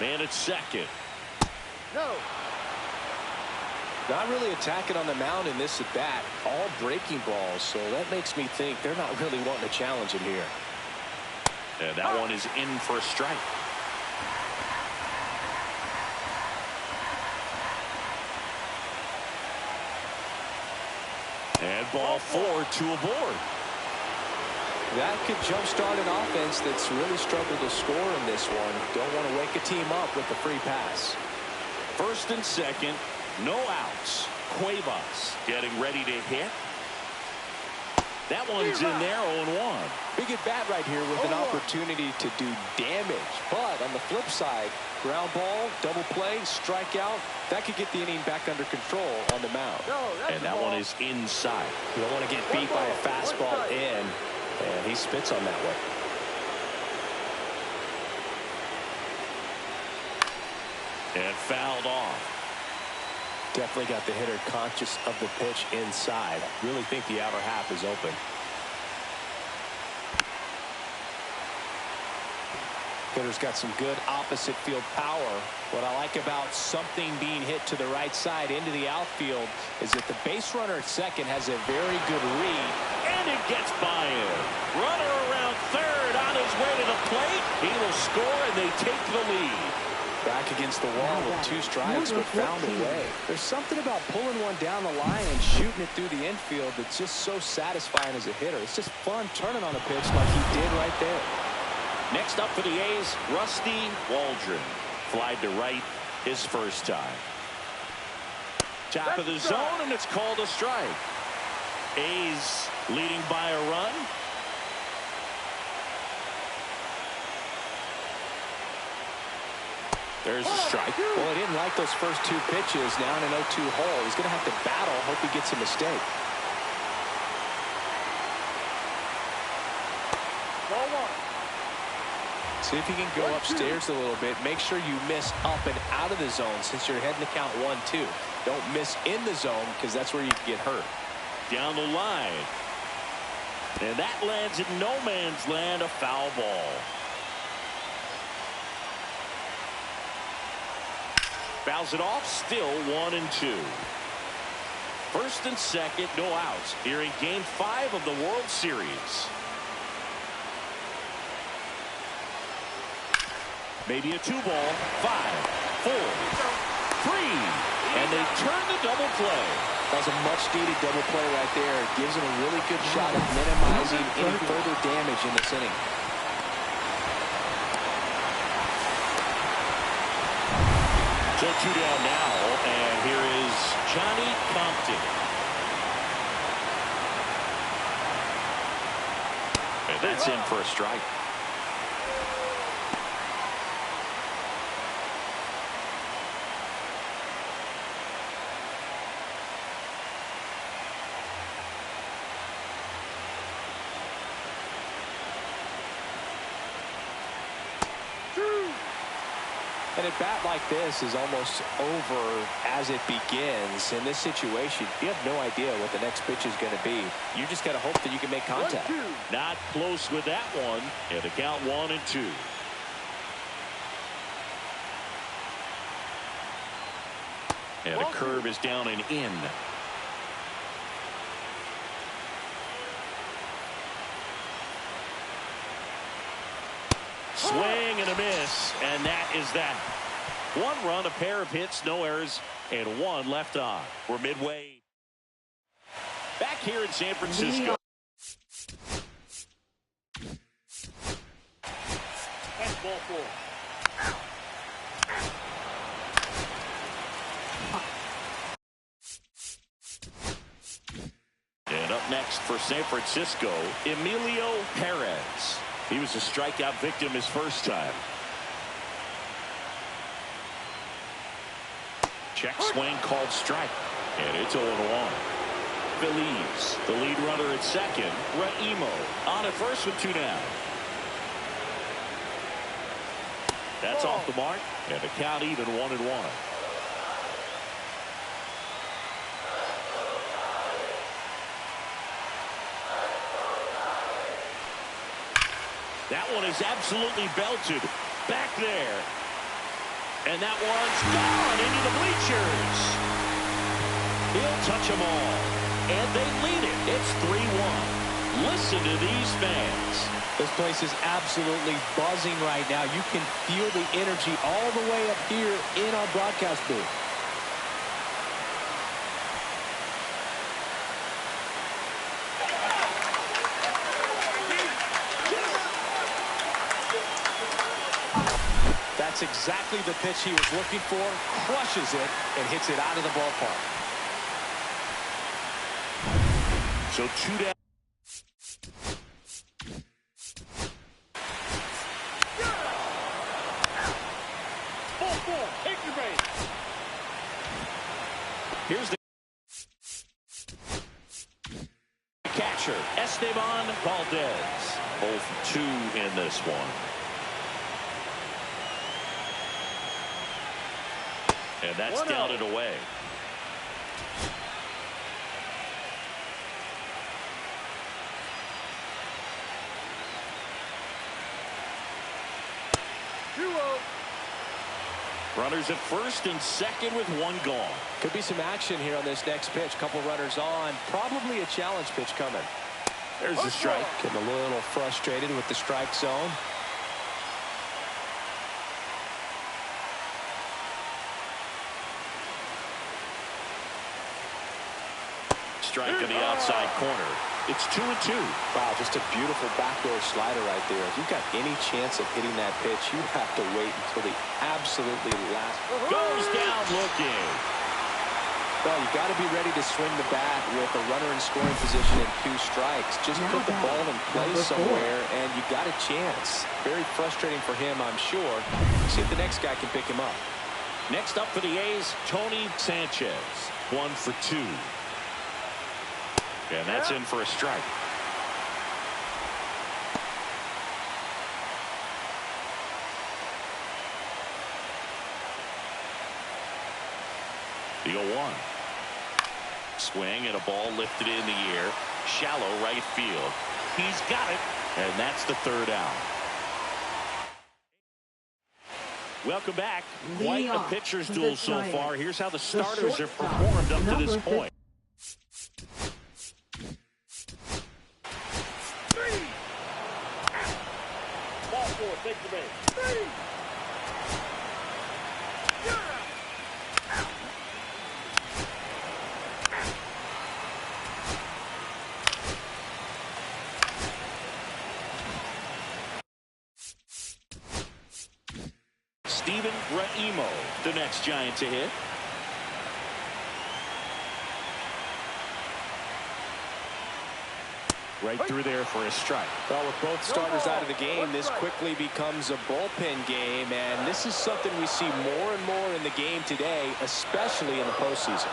Man at second. No. Not really attacking on the mound in this at bat. All breaking balls, so that makes me think they're not really wanting to challenge him here. And that one is in for a strike. And ball 4, 2 aboard. That could jumpstart an offense that's really struggled to score in this one. Don't want to wake a team up with the free pass. First and second, no outs. Cuevas getting ready to hit. That one's in there, 0-1. Big at bat right here with an opportunity to do damage. But on the flip side, ground ball, double play, strikeout, that could get the inning back under control on the mound. And that one is inside. You don't want to get beat by a fastball in, and he spits on that one. And fouled off. Definitely got the hitter conscious of the pitch inside. Really think the outer half is open. Hitter's got some good opposite field power. What I like about something being hit to the right side into the outfield is that the base runner at second has a very good read. And it gets by him. Runner around third on his way to the plate. He will score, and they take the lead. Back against the wall with 2 strikes, but found a way. There's something about pulling one down the line and shooting it through the infield that's just so satisfying as a hitter. It's just fun turning on a pitch like he did right there. Next up for the A's, Rusty Waldron. Flied to right his first time. Top of the zone, and it's called a strike. A's leading by a run. There's a strike. Well, he didn't like those first 2 pitches. Now in an 0-2 hole. He's going to have to battle. Hope he gets a mistake. Ball 1. See if he can go upstairs a little bit. Make sure you miss up and out of the zone since you're heading to count 1-2. Don't miss in the zone because that's where you can get hurt. Down the line. And that lands in no man's land, a foul ball. Fouls it off, still 1-2. First and second, no outs here in Game 5 of the World Series. Maybe a 2-ball, 5, 4, 3, and they turn the double play. That was a much-needed double play right there. It gives him a really good shot at minimizing any further damage in this inning. So 2 down now, and here is Johnny Compton. And that's in for a strike. And a bat like this is almost over as it begins. In this situation, you have no idea what the next pitch is going to be. You just got to hope that you can make contact. Not close with that one. And the count 1-2. And the curve is down and in. Swing and a miss, and that is that. 1 run, a pair of hits, no errors, and 1 left on. We're midway. Back here in San Francisco. That's ball 4. And up next for San Francisco, Emilio Perez. He was a strikeout victim his first time. Check swing called strike. And it's 0-1. Feliz. The lead runner at second, Raimo. On at first with 2 down. That's off the mark, and the count even 1-1. That one is absolutely belted back there. And that one's gone into the bleachers. He'll touch them all. And they lead it. It's 3-1. Listen to these fans. This place is absolutely buzzing right now. You can feel the energy all the way up here in our broadcast booth. That's exactly the pitch he was looking for. Crushes it and hits it out of the ballpark. So 2 down. Ball 4. Take your base. Here's the catcher, Esteban Valdez. 0 for 2 in this one. And that's down and away. Runners at first and second with 1 gone. Could be some action here on this next pitch. Couple runners on. Probably a challenge pitch coming. There's the strike. Getting a little frustrated with the strike zone. Strike in the outside corner. It's 2-2. Wow, just a beautiful backdoor slider right there. If you've got any chance of hitting that pitch, you have to wait until the absolutely last. Goes down looking. Well, you got to be ready to swing the bat with a runner in scoring position and 2 strikes. Just put the ball in play somewhere, and you got a chance. Very frustrating for him, I'm sure. See if the next guy can pick him up. Next up for the A's, Tony Sanchez. 1 for 2. And that's in for a strike. The 0-1. Swing and a ball lifted in the air. Shallow right field. He's got it. And that's the 3rd out. Welcome back. Quite a pitcher's duel so far. Here's how the starters have performed up to this point. Take the base. Steven Raimo, the next Giant to hit. Right through there for a strike. Well, with both starters out of the game, this quickly becomes a bullpen game, and this is something we see more and more in the game today, especially in the postseason.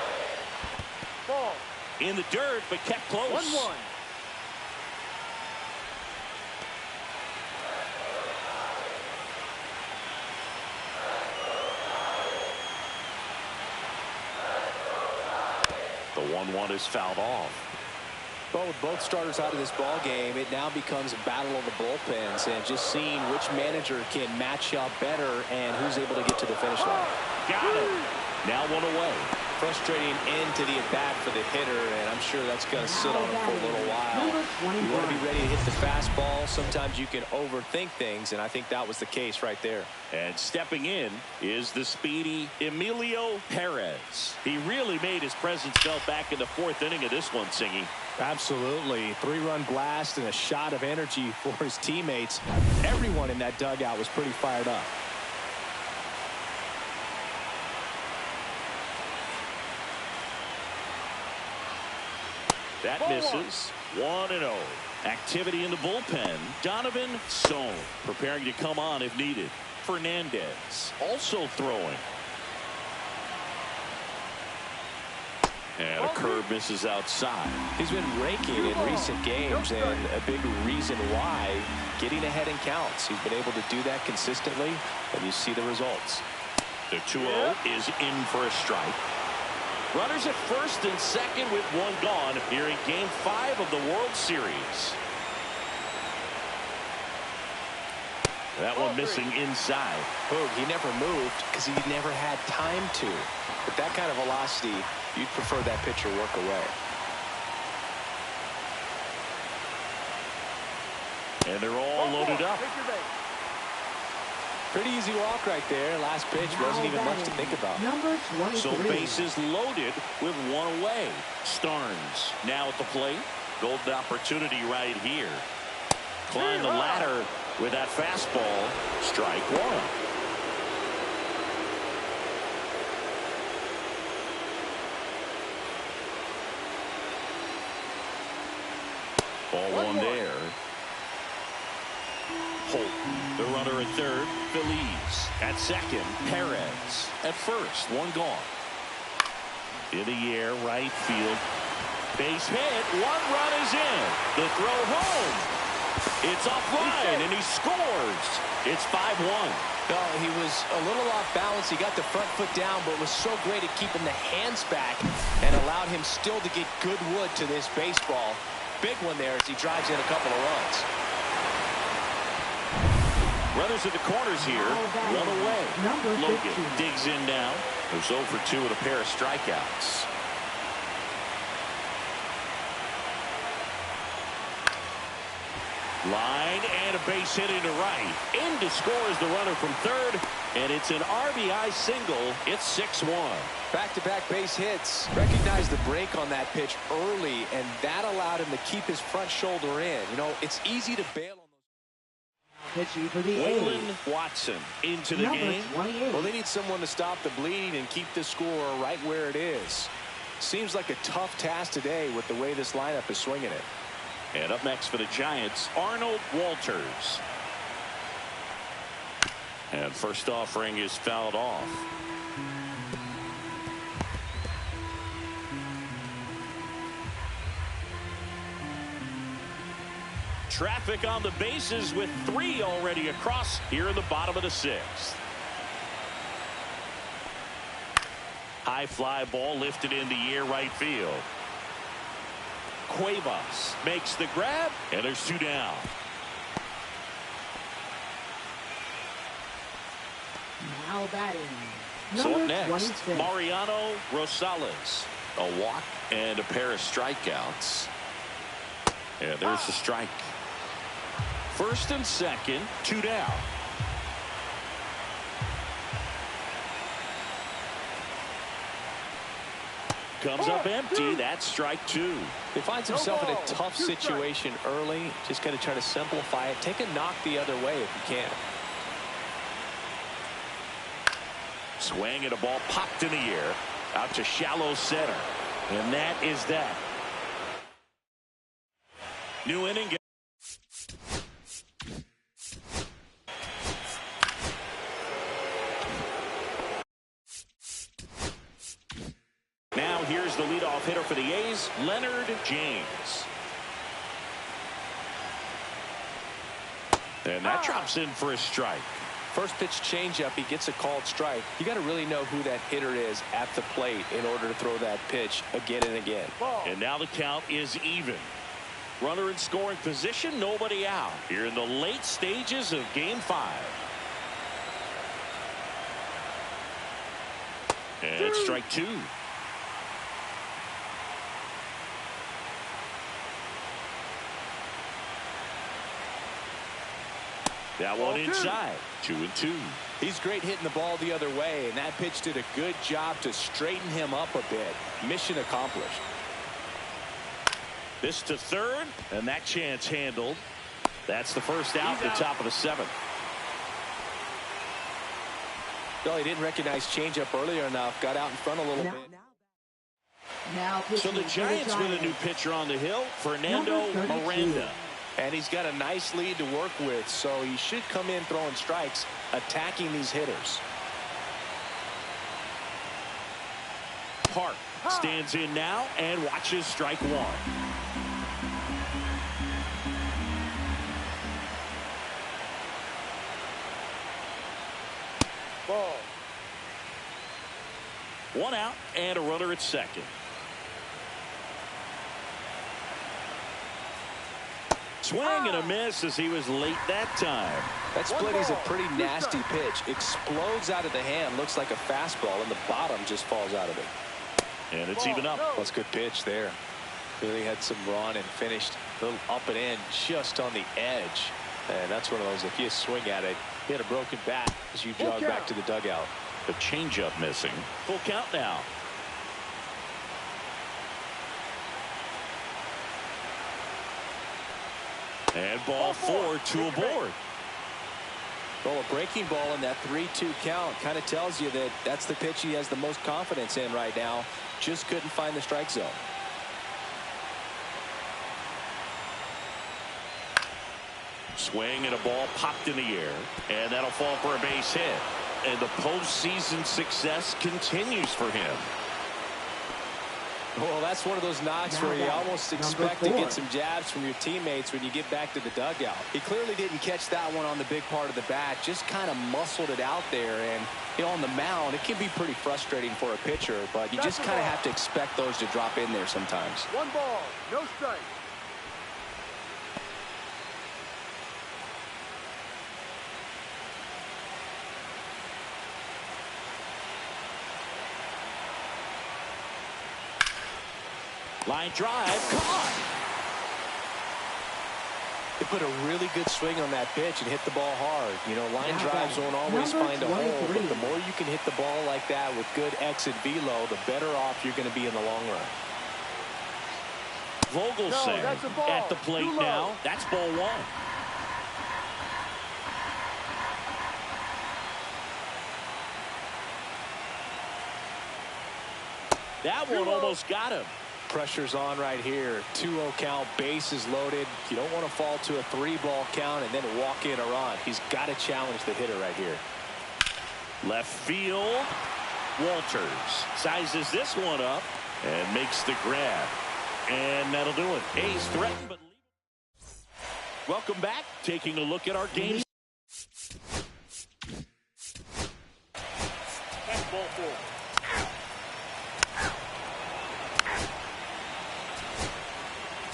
Ball. In the dirt, but kept close. 1-1. The 1-1 is fouled off. Well, with both starters out of this ball game, it now becomes a battle of the bullpens and just seeing which manager can match up better and who's able to get to the finish line. Got it. Now 1 away. Frustrating end to the at-bat for the hitter, and I'm sure that's going to sit on him for a little while. You want to be ready to hit the fastball. Sometimes you can overthink things, and I think that was the case right there. And stepping in is the speedy Emilio Perez. He really made his presence felt back in the 4th inning of this one, Singy. Absolutely. 3-run blast and a shot of energy for his teammates. Everyone in that dugout was pretty fired up. That misses. 1-0. Activity in the bullpen. Donovan Sohn preparing to come on if needed. Fernandez also throwing. And a curve misses outside. He's been raking in recent games, and a big reason why, getting ahead in counts. He's been able to do that consistently, and you see the results. The 2-0 is in for a strike. Runners at first and second with one gone here in Game 5 of the World Series. That one missing inside. Boog, he never moved because he never had time to. With that kind of velocity, you'd prefer that pitcher work away. And they're all loaded up. Pretty easy walk right there. Last pitch wasn't even much to think about. Number 23. So bases loaded with one away. Starnes now at the plate. Golden opportunity right here. Climb the ladder with that fastball. Strike one. Ball one there. Holt, the runner at third. Feliz at second. Perez at first. One gone. In the air, right field. Base hit. One run is in. The throw home. It's offline, and he scores. It's 5-1. Well, he was a little off balance. He got the front foot down, but was so great at keeping the hands back and allowed him still to get good wood to this baseball. Big one there as he drives in a couple of runs. Runners at the corners here. One away. Logan digs in now. Goes 0 for 2 with a pair of strikeouts. Line and a base hit into right. In to score is the runner from third. And it's an RBI single. It's 6-1. Back-to-back base hits. Recognized the break on that pitch early, and that allowed him to keep his front shoulder in. You know, it's easy to bail on those. Pitching for the Waylon Watson into the game. 28. Well, they need someone to stop the bleed and keep the score right where it is. Seems like a tough task today with the way this lineup is swinging it. And up next for the Giants, Arnold Walters. And first offering is fouled off. Traffic on the bases with 3 already across here in the bottom of the 6th. High fly ball lifted in the air right field. Cuevas makes the grab, and there's 2 down. Now batting. So up Number next, 26. Mariano Rosales. A walk and a pair of strikeouts. And there's the strike. First and second, 2 down. Comes up empty. That's strike 2. He finds himself in a tough situation early. Just got to try to simplify it. Take a knock the other way if you can. Swing and a ball popped in the air. Out to shallow center. And that is that. New inning. Now here's the leadoff hitter for the A's, Leonard James. And that drops in for a strike. First pitch changeup, he gets a called strike. You got to really know who that hitter is at the plate in order to throw that pitch again and again. And now the count is even. Runner in scoring position, nobody out. Here in the late stages of Game 5. And it's strike 2. That one inside. 2-2. He's great hitting the ball the other way, and that pitch did a good job to straighten him up a bit. Mission accomplished. This to third, and that chance handled. That's the first out at the top of the 7th. Well, he didn't recognize changeup earlier enough. Got out in front a little bit. Now So the Giants with a new pitcher on the hill, Fernando Miranda. And he's got a nice lead to work with, so he should come in throwing strikes, attacking these hitters. park. Stands in now and watches strike one. Ball. One out and a runner at second. Swing and a miss as he was late that time. That split is a pretty nasty pitch. Explodes out of the hand. Looks like a fastball, and the bottom just falls out of it. And it's even up. That's a good pitch there. Really had some run and finished a little up and in just on the edge. And that's one of those, if you swing at it, hit a broken bat as you jog back to the dugout. The changeup missing. Full count now. And ball four, two aboard. Well, a breaking ball in that 3-2 count kind of tells you that that's the pitch he has the most confidence in right now. Just couldn't find the strike zone. Swing and a ball popped in the air, and that'll fall for a base hit. And the postseason success continues for him. Well, that's one of those knocks where you almost expect to get some jabs from your teammates when you get back to the dugout. He clearly didn't catch that one on the big part of the bat, just kind of muscled it out there. And, you know, on the mound, it can be pretty frustrating for a pitcher, but you just kind of have to expect those to drop in there sometimes. 1 ball, no strike. Line drive, caught. He put a really good swing on that pitch and hit the ball hard. You know, line drives won't always find a hole, but the more you can hit the ball like that with good exit velo, the better off you're going to be in the long run. Vogelsen at the plate now. That's ball one. That one almost got him. Pressure's on right here. 2-0 count, bases loaded. You don't want to fall to a 3-ball count and then walk in a run. He's got to challenge the hitter right here. Left field. Walters sizes this one up and makes the grab. And that'll do it. A's threatened, but welcome back. Taking a look at our game. That's ball 4.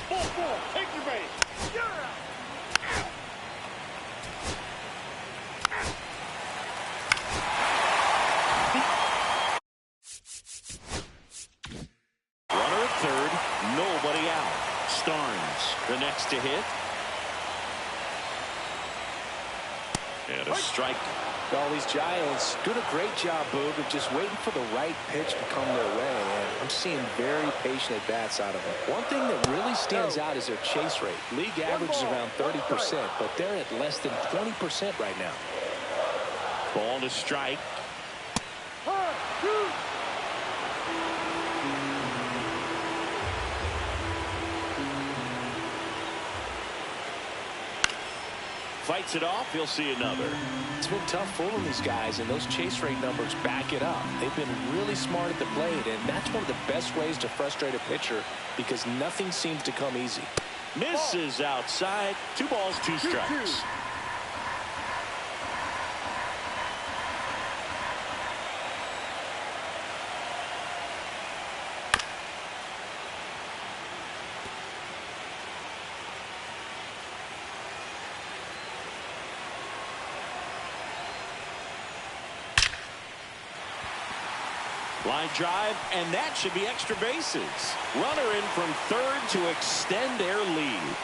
Ball 4, take your base. You're out. Runner at third, nobody out. Starnes, the next to hit. And a strike. All these Giants doing a great job, Boog, of just waiting for the right pitch to come their way. And I'm seeing very patient at-bats out of them. One thing that really stands out is their chase rate. League average is around 30%, but they're at less than 20% right now. Ball to strike. Fights it off. He'll see another. It's been tough fooling these guys, and those chase rate numbers back it up. They've been really smart at the plate, and that's one of the best ways to frustrate a pitcher because nothing seems to come easy. Misses outside. 2 balls, 2 strikes. Line drive, and that should be extra bases. Runner in from third to extend their lead.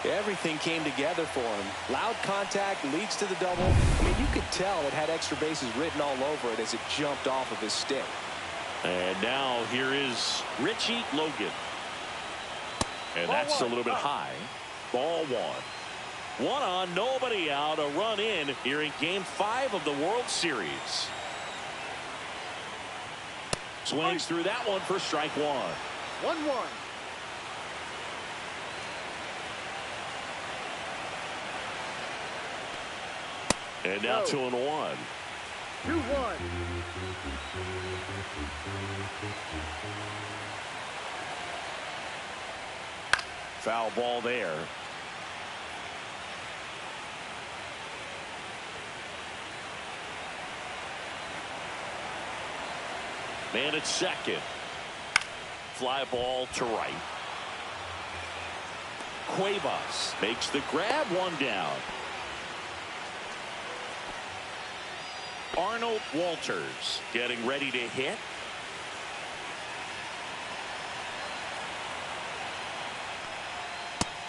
Everything came together for him. Loud contact leads to the double. I mean, you could tell it had extra bases written all over it as it jumped off of his stick. And now here is Richie Logan. And that's a little bit high. Ball 1. 1 on, nobody out, a run in here in Game 5 of the World Series. Swings through that one for strike 1. 1-1. And now 2-1. 2-1. Foul ball there. Man at second. Fly ball to right. Cuevas makes the grab, one down. Arnold Walters getting ready to hit.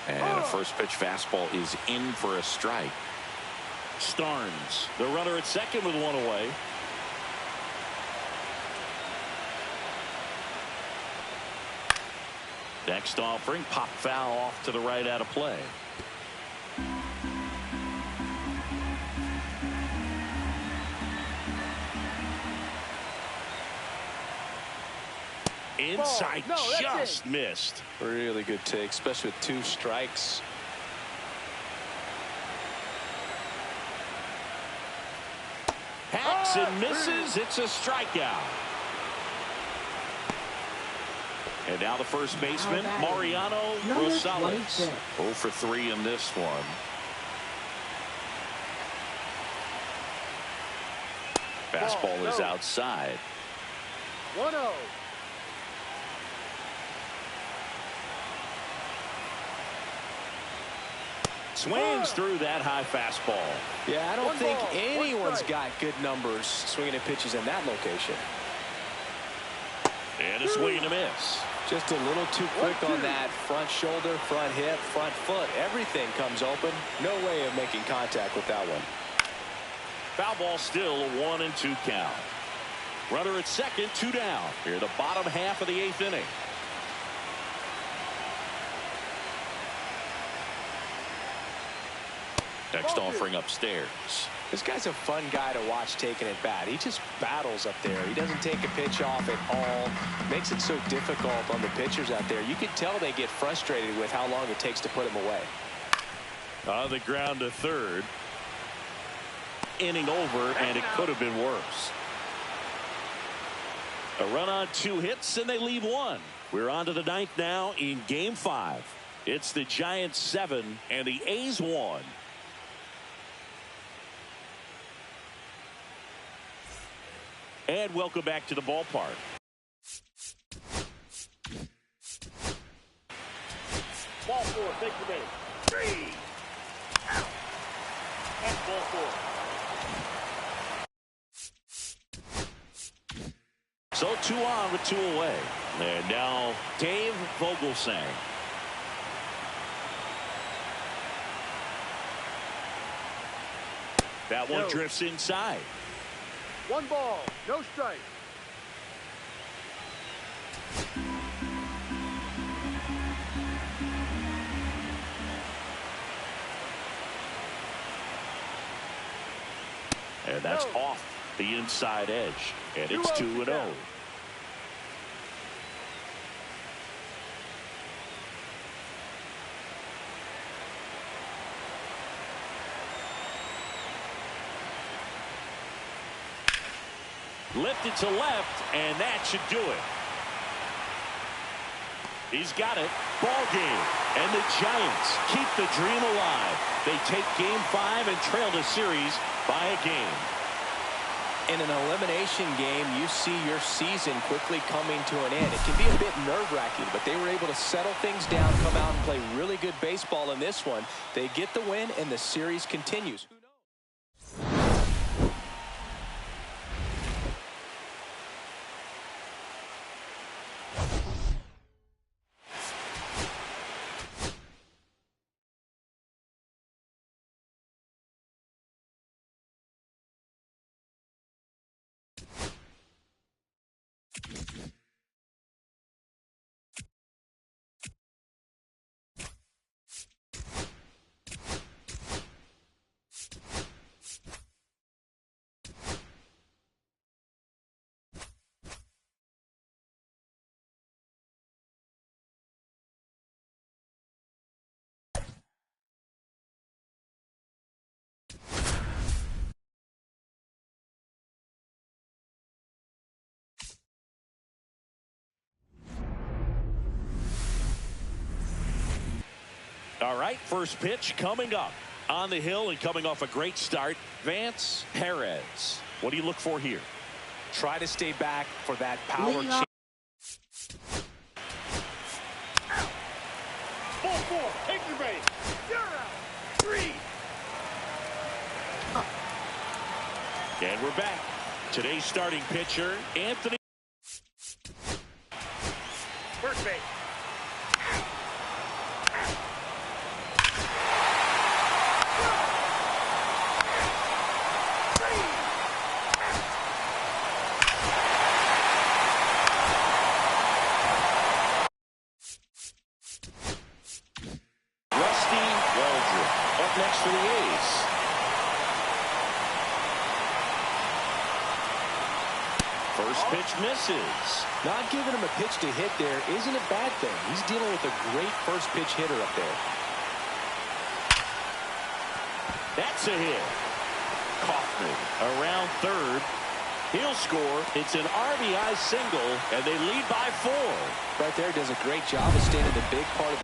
And a first pitch fastball is in for a strike. Starnes, the runner at second with one away. Next offering, pop foul off to the right, out of play. Inside, just missed. Really good take, especially with 2 strikes. Hacks and misses. It's a strikeout. And now the first baseman, Mariano Rosales. 0 for 3 in this one. Fastball is outside. 1-0. Swings through that high fastball. Yeah, I don't think anyone's got good numbers swinging at pitches in that location. And a swing and a miss. Just a little too quick on that front shoulder, front hip, front foot. Everything comes open. No way of making contact with that one. Foul ball, still a 1-2 count. Runner at second, 2 down. Here the bottom half of the 8th inning. Next offering upstairs. This guy's a fun guy to watch taking at bat. He just battles up there. He doesn't take a pitch off at all. Makes it so difficult on the pitchers out there. You can tell they get frustrated with how long it takes to put him away. On the ground to third. Inning over, and it could have been worse. A run on 2 hits, and they leave 1. We're on to the 9th now in Game 5. It's the Giants 7 and the A's 1. And welcome back to the ballpark. Ball 4, take the base. 3 out. That's ball 4. So 2 on with 2 away. And now Dave Vogelsang. That one drifts inside. 1 ball, no strike. And that's off the inside edge. And it's 2-0. Lifted to left, and that should do it. He's got it. Ball game. And the Giants keep the dream alive. They take Game 5 and trail the series by a game. In an elimination game, you see your season quickly coming to an end. It can be a bit nerve-wracking, but they were able to settle things down, come out and play really good baseball in this one. They get the win, and the series continues. All right, first pitch coming up. On the hill and coming off a great start, Vance Perez. What do you look for here? Try to stay back for that power change. 4-4. Take your base. You're out. 3. And we're back. Today's starting pitcher, Anthony. First base. Next for the A's. First pitch misses. Not giving him a pitch to hit there isn't a bad thing. He's dealing with a great first pitch hitter up there. That's a hit. Kaufman around third. He'll score. It's an RBI single, and they lead by 4. Right there, does a great job of staying in the big part of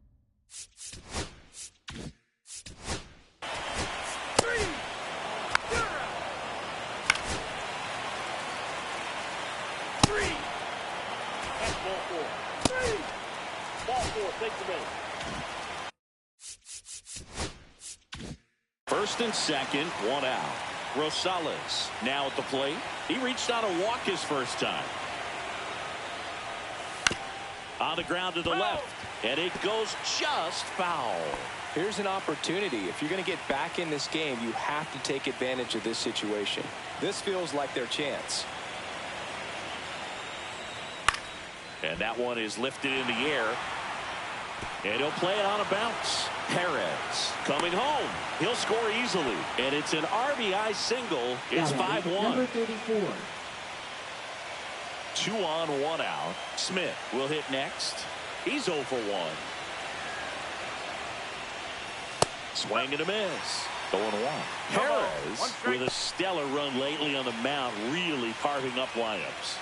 First and second, 1 out. Rosales now at the plate. He reached out a walk his first time. On the ground to the left, and it goes just foul. Here's an opportunity. If you're going to get back in this game, you have to take advantage of this situation. This feels like their chance. And that one is lifted in the air. And he'll play it on a bounce. Perez coming home. He'll score easily. And it's an RBI single. It's 5-1. Number 34. 2 on, 1 out. Smith will hit next. He's 0 for 1. Swing and a miss. 0-1. Perez with a stellar run lately on the mound, really carving up lineups.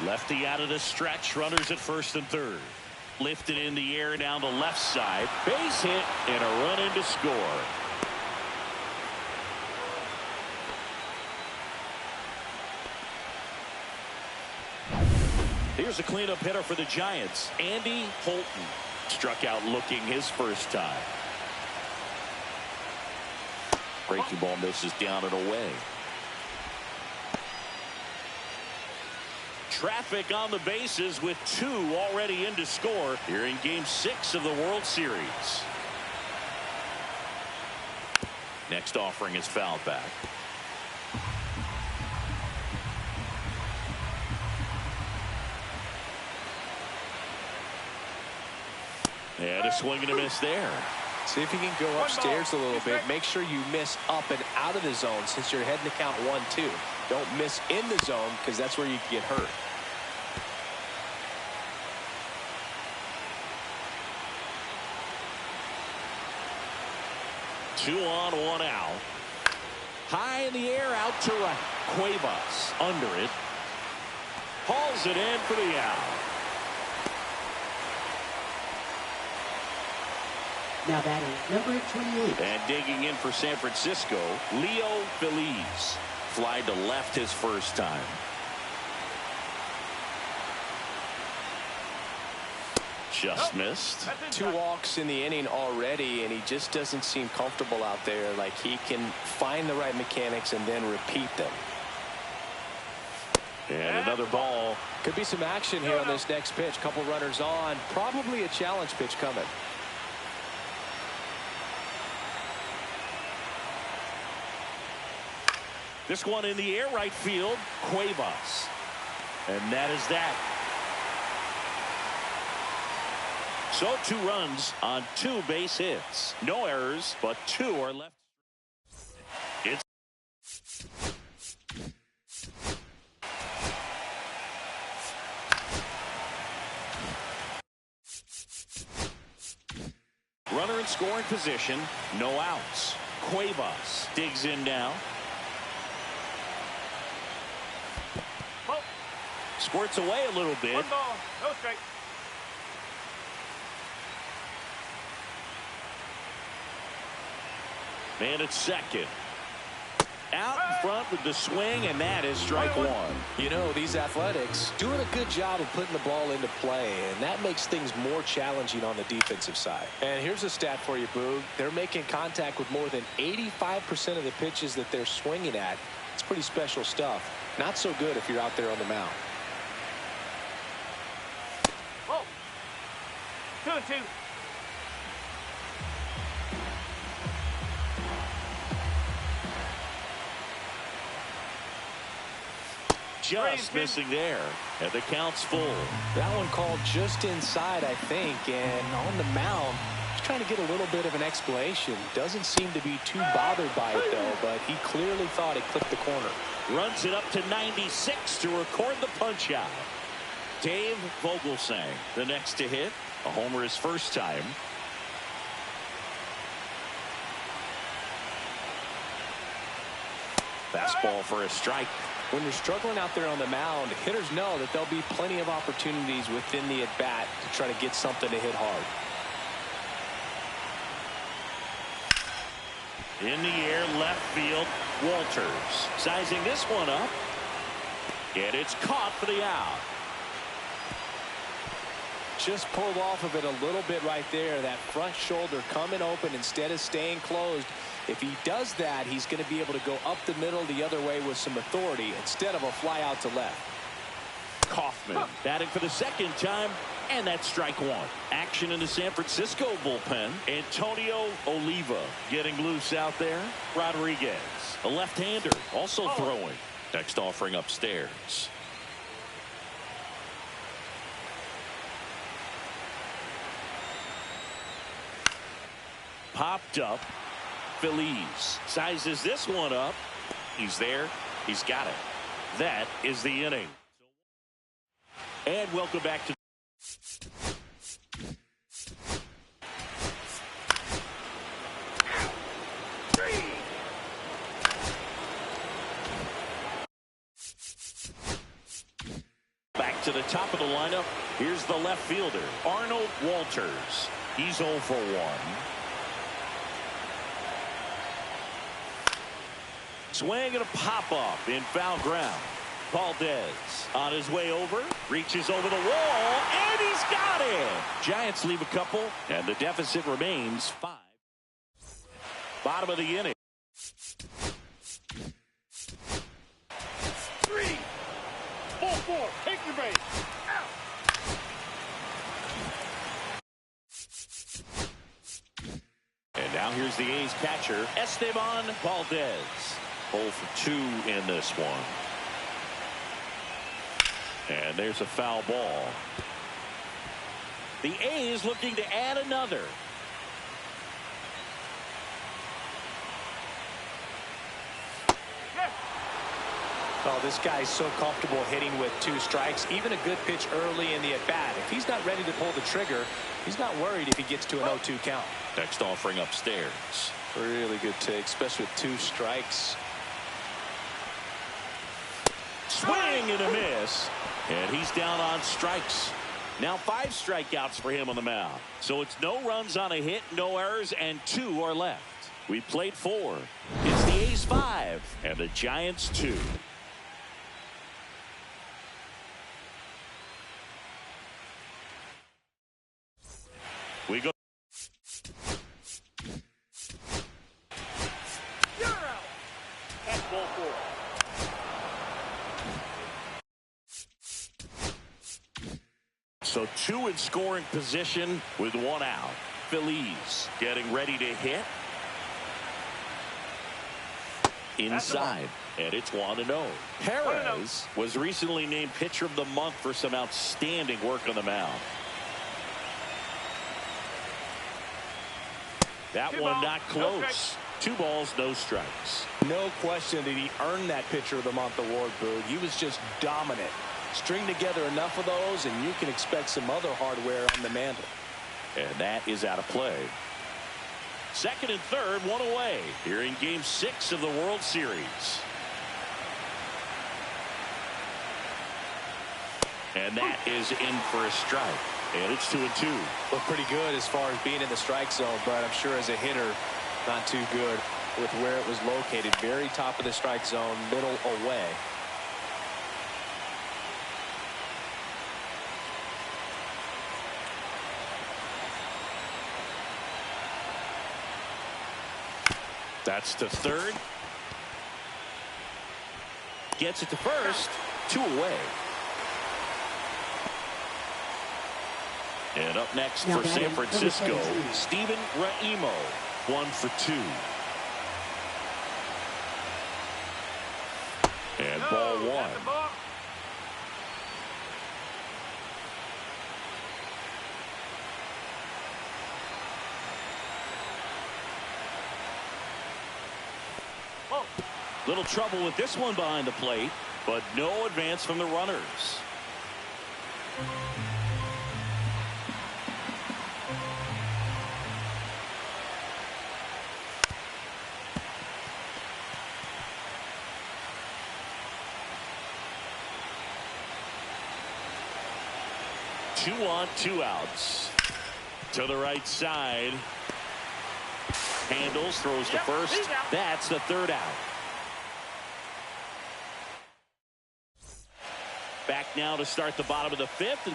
Lefty out of the stretch, runners at first and third. Lifted in the air down the left side. Base hit and a run in to score. Here's a cleanup hitter for the Giants. Andy Holton struck out looking his first time. Breaking ball misses down and away. Traffic on the bases with 2 already in to score here in Game 6 of the World Series. Next offering is fouled back. And a swing and a miss there. See if you can go upstairs a little bit. Make sure you miss up and out of the zone since you're heading to count 1-2. Don't miss in the zone because that's where you can get hurt. Two on, 1 out. High in the air, out to right. Cuevas under it. Hauls it in for the out. Now batting number 28. And digging in for San Francisco, Leo Feliz. Fly to left his first time. Just missed. 2 walks in the inning already, and he just doesn't seem comfortable out there. Like he can find the right mechanics and then repeat them. And another ball. Could be some action here on this next pitch. Couple runners on. Probably a challenge pitch coming. This one in the air, right field. Cuevas. And that is that. So 2 runs on 2 base hits. No errors, but 2 are left. It's runner in scoring position. No outs. Cuevas digs in now. Squirts away a little bit. 1 ball, no strike. Man at second. Out in front with the swing, and that is strike one. You know, these Athletics doing a good job of putting the ball into play, and that makes things more challenging on the defensive side. And here's a stat for you, Boog. They're making contact with more than 85% of the pitches that they're swinging at. It's pretty special stuff. Not so good if you're out there on the mound. Whoa. 2-2. Just missing there, and the count's full. That one called just inside, I think, and on the mound, he's trying to get a little bit of an explanation. Doesn't seem to be too bothered by it, though, but he clearly thought it clipped the corner. Runs it up to 96 to record the punch out. Dave Vogelsang, the next to hit. A homer his first time. Fastball for a strike. When you're struggling out there on the mound, hitters know that there'll be plenty of opportunities within the at-bat to try to get something to hit hard. In the air, left field, Walters. Sizing this one up. And it's caught for the out. Just pulled off of it a little bit right there. That front shoulder coming open instead of staying closed. If he does that, he's going to be able to go up the middle the other way with some authority instead of a fly out to left. Kaufman batting for the second time, and that's strike one. Action in the San Francisco bullpen. Antonio Oliva getting loose out there. Rodriguez, a left-hander, also throwing. Next offering upstairs. Popped up. Feliz sizes this one up. He's there. He's got it. That is the inning. And welcome back to the top of the lineup. Here's the left fielder, Arnold Walters. He's 0 for 1. Swing and a pop-up in foul ground. Valdez on his way over, reaches over the wall, and he's got it. Giants leave a couple, and the deficit remains 5. Bottom of the inning. 3, 4, take your base. And now here's the A's catcher, Esteban Valdez. 0 for 2 in this one. And there's a foul ball. The A's looking to add another. Oh, this guy's so comfortable hitting with 2 strikes. Even a good pitch early in the at-bat. If he's not ready to pull the trigger, he's not worried if he gets to an 0-2 count. Next offering upstairs. Really good take, especially with 2 strikes. Swing and a miss. And he's down on strikes. Now 5 strikeouts for him on the mound. So it's no runs on a hit, no errors, and 2 are left. We played 4. It's the A's 5 and the Giants 2. We go. You're out. That's ball 4. So 2 in scoring position with 1 out. Feliz getting ready to hit. Inside, and it's 1-0. Perez was recently named pitcher of the month for some outstanding work on the mound. That 2 one balls, not no close. strikes. 2 balls, no strikes. No question that he earned that pitcher of the month award, Boog. He was just dominant. String together enough of those, and you can expect some other hardware on the mantle. And that is out of play. Second and third, 1 away here in Game 6 of the World Series. And that is in for a strike. And it's 2-2. Look pretty good as far as being in the strike zone, but I'm sure as a hitter, not too good with where it was located. Very top of the strike zone, middle away. That's to third. Gets it to first. 2 away. And up next for San Francisco, Steven Raimo, 1 for 2. And ball 1. Little trouble with this one behind the plate, but no advance from the runners. Two on, 2 outs. To the right side. Handles, throws to first. That's the 3rd out. Back now to start the bottom of the 5th.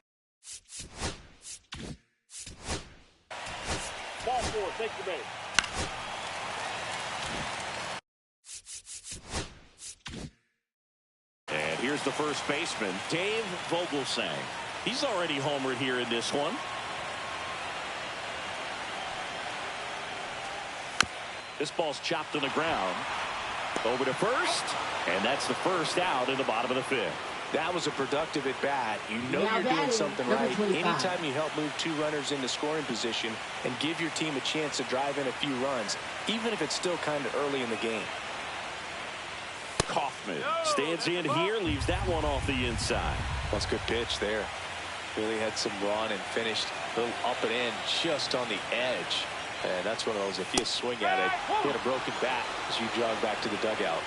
Ball 4, take the base. And here's the first baseman, Dave Vogelsang. He's already homered here in this one. This ball's chopped on the ground. Over to first, and that's the 1st out in the bottom of the 5th. That was a productive at bat. You know you're doing something right. Anytime you help move 2 runners into scoring position and give your team a chance to drive in a few runs, even if it's still kind of early in the game. Kaufman stands in here, leaves that one off the inside. That's a good pitch there. Really had some run and finished a little up and in just on the edge. And that's one of those, if you swing at it, hit a broken bat as you jog back to the dugout.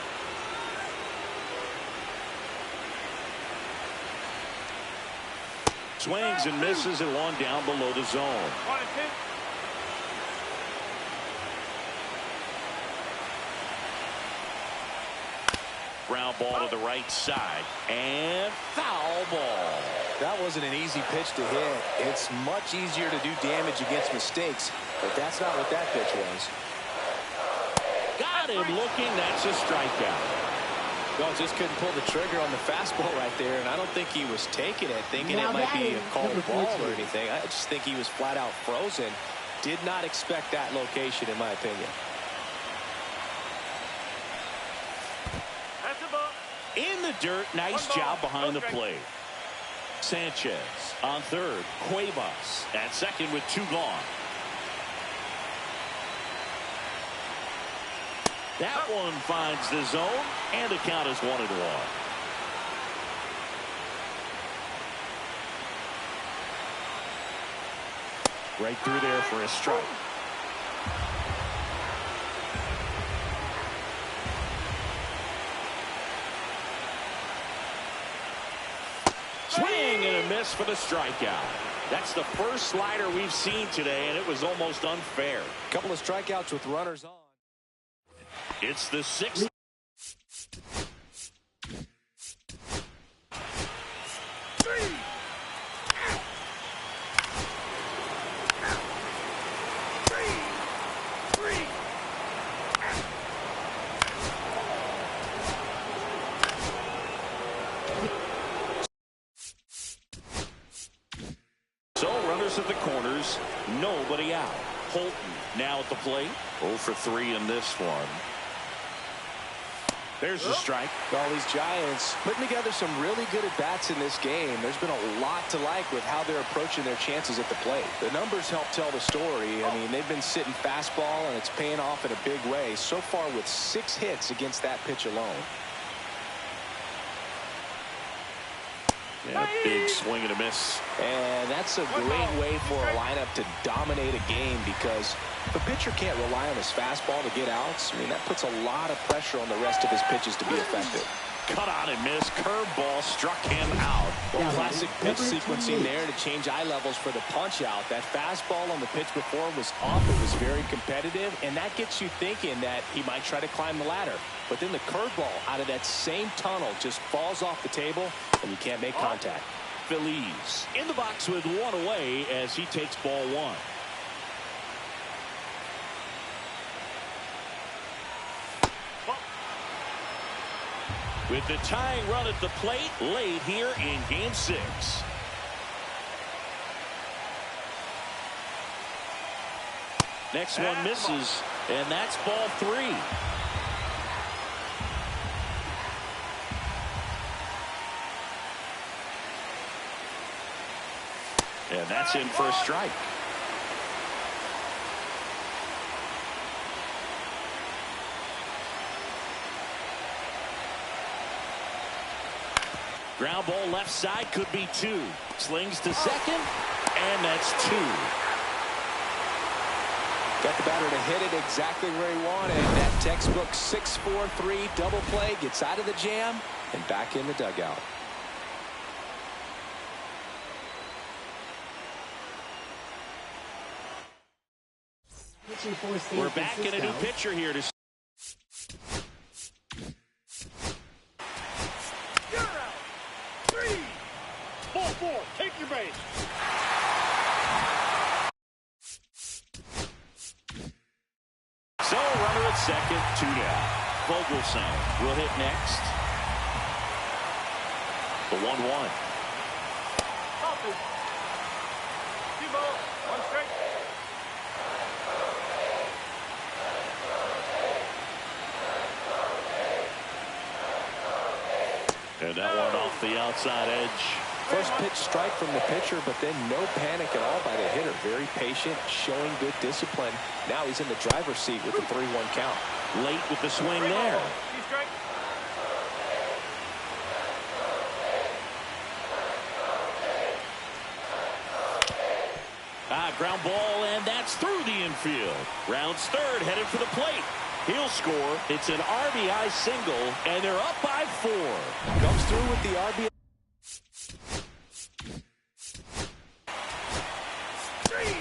Swings and misses at one down below the zone. Ground ball to the right side. And foul ball. That wasn't an easy pitch to hit. It's much easier to do damage against mistakes, but that's not what that pitch was. Got him looking. That's a strikeout. Well, just couldn't pull the trigger on the fastball right there, and I don't think he was taking it, thinking it might be a called ball or anything. I just think he was flat out frozen. Did not expect that location, in my opinion. That's a ball. In the dirt, nice job behind the plate. Sanchez on third. Cuevas at second with 2 gone. That one finds the zone, and the count is 1-1. Right through there for a strike. Swing and a miss for the strikeout. That's the first slider we've seen today, and it was almost unfair. A couple of strikeouts with runners on. It's the 6th. So runners at the corners, nobody out. Holton now at the plate. 0 for 3 in this one. There's the strike. All these Giants putting together some really good at-bats in this game. There's been a lot to like with how they're approaching their chances at the plate. The numbers help tell the story. I mean, they've been sitting fastball, and it's paying off in a big way. So far with 6 hits against that pitch alone. Yeah, big swing and a miss. And that's a great way for a lineup to dominate a game, because if a pitcher can't rely on his fastball to get outs, I mean, that puts a lot of pressure on the rest of his pitches to be effective. cut on and miss. Curveball struck him out. Well, classic pitch sequencing there to change eye levels for the punch out. That fastball on the pitch before was off. It was very competitive, and that gets you thinking that he might try to climb the ladder. But then the curveball out of that same tunnel just falls off the table, and you can't make contact. Phillies in the box with one away as he takes ball one. With the tying run at the plate late here in Game 6. Next one misses, and that's ball 3. And that's in for a strike. Ground ball left side, could be 2. Slings to second, and that's 2. Got the batter to hit it exactly where he wanted. That textbook 6-4-3 double play, gets out of the jam and back in the dugout. We're back in a new pitcher here to Ball 4, take your base. So runner at second, 2 down. Vogelson will hit next. The 1-1. Two balls, 1 strike. And that one off the outside edge. First pitch strike from the pitcher, but then no panic at all by the hitter. Very patient, showing good discipline. Now he's in the driver's seat with the 3-1 count. Late with the swing there. 2 strikes. Ground ball, and that's through the infield. Rounds third, headed for the plate. He'll score. It's an RBI single, and they're up by 4. Comes through with the RBI. 3.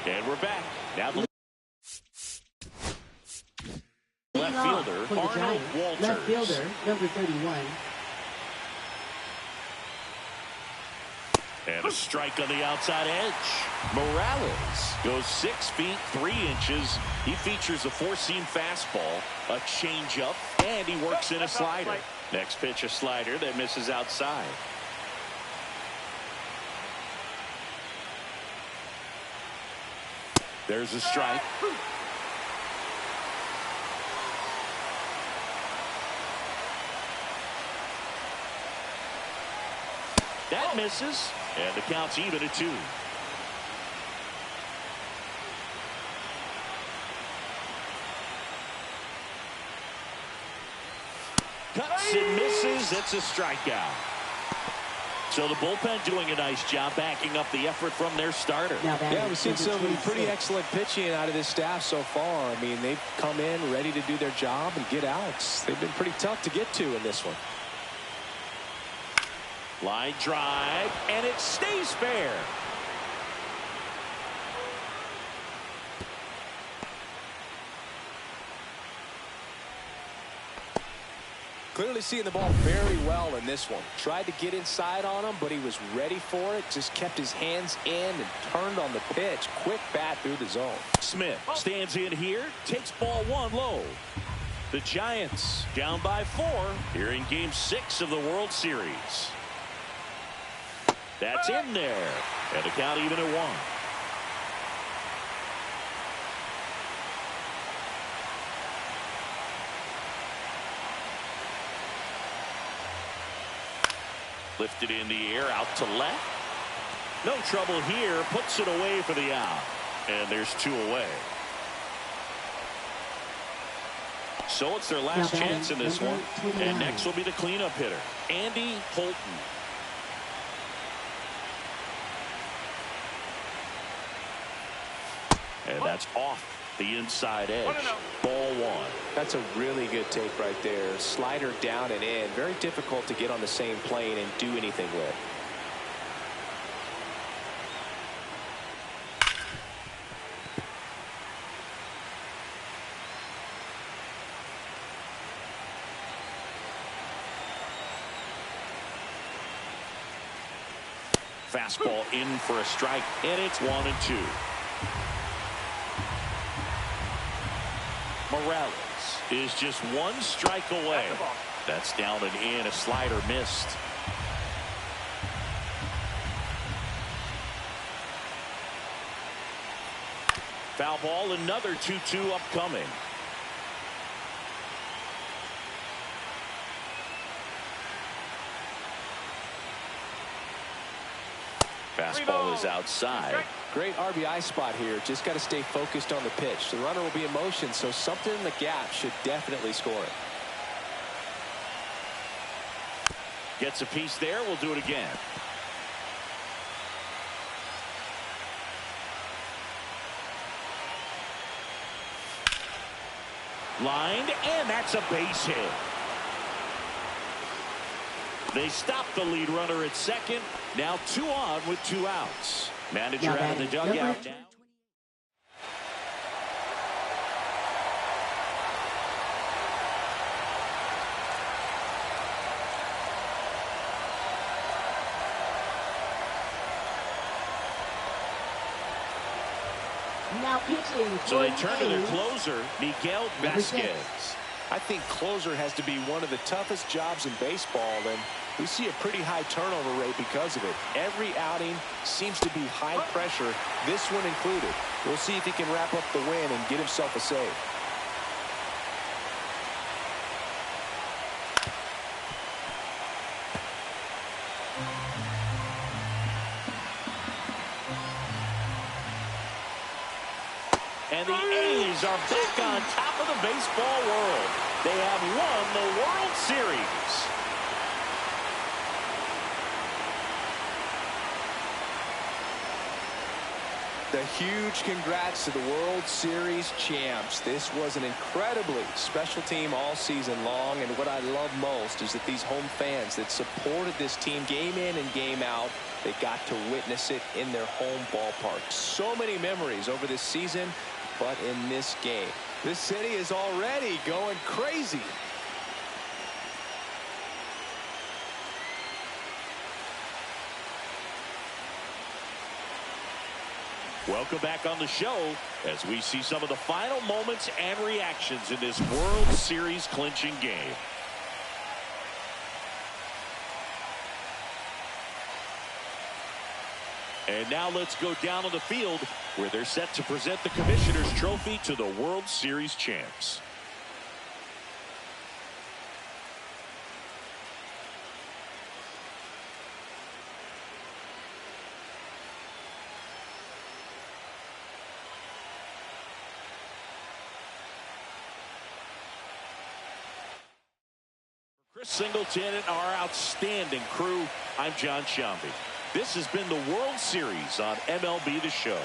And we're back. Now the left fielder, Arnold Walters. Left fielder, number 31. And a strike on the outside edge. Morales goes 6 feet 3 inches. He features a 4-seam fastball, a changeup, and he works in a slider. Next pitch, a slider that misses outside. There's a strike. That misses, and the count's even at 2. Cuts and misses. It's a strikeout. So the bullpen doing a nice job backing up the effort from their starter. Yeah, we've seen some pretty excellent pitching out of this staff so far. I mean, they've come in ready to do their job and get outs. They've been pretty tough to get to in this one. Line drive, and it stays fair. Clearly seeing the ball very well in this one. Tried to get inside on him, but he was ready for it. Just kept his hands in and turned on the pitch. Quick bat through the zone. Smith stands in here, takes ball 1 low. The Giants down by 4 here in Game 6 of the World Series. That's in there, and the count even at 1. Lifted in the air, out to left. No trouble here, puts it away for the out. And there's 2 away. So it's their last chance in this one. And next will be the cleanup hitter, Andy Holton. And that's off the inside edge. Ball one. That's a really good take right there. Slider down and in. Very difficult to get on the same plane and do anything with. Fastball in for a strike, and it's 1-2. Morales is just one strike away. That's down and in. A slider missed. Foul ball, another 2-2 upcoming. Fastball is outside. Great RBI spot here. Just got to stay focused on the pitch. The runner will be in motion, so something in the gap should definitely score it. Gets a piece there. We'll do it again. Lined, and that's a base hit. They stop the lead runner at second. Now 2 on with 2 outs. Manager out of the dugout now. Now pitching. So they turn to their closer, Miguel Vasquez. I think closer has to be one of the toughest jobs in baseball, and we see a pretty high turnover rate because of it. Every outing seems to be high pressure, this one included. We'll see if he can wrap up the win and get himself a save. And the A's are back on top of the baseball world. They have won the World Series. The huge congrats to the World Series champs. This was an incredibly special team all season long, and what I love most is that these home fans that supported this team game in and game out, they got to witness it in their home ballpark. So many memories over this season, but in this game, this city is already going crazy. Welcome back on the show as we see some of the final moments and reactions in this World Series clinching game. And now let's go down on the field where they're set to present the Commissioner's Trophy to the World Series champs. Chris Singleton and our outstanding crew, I'm John Shambi. This has been the World Series on MLB The Show.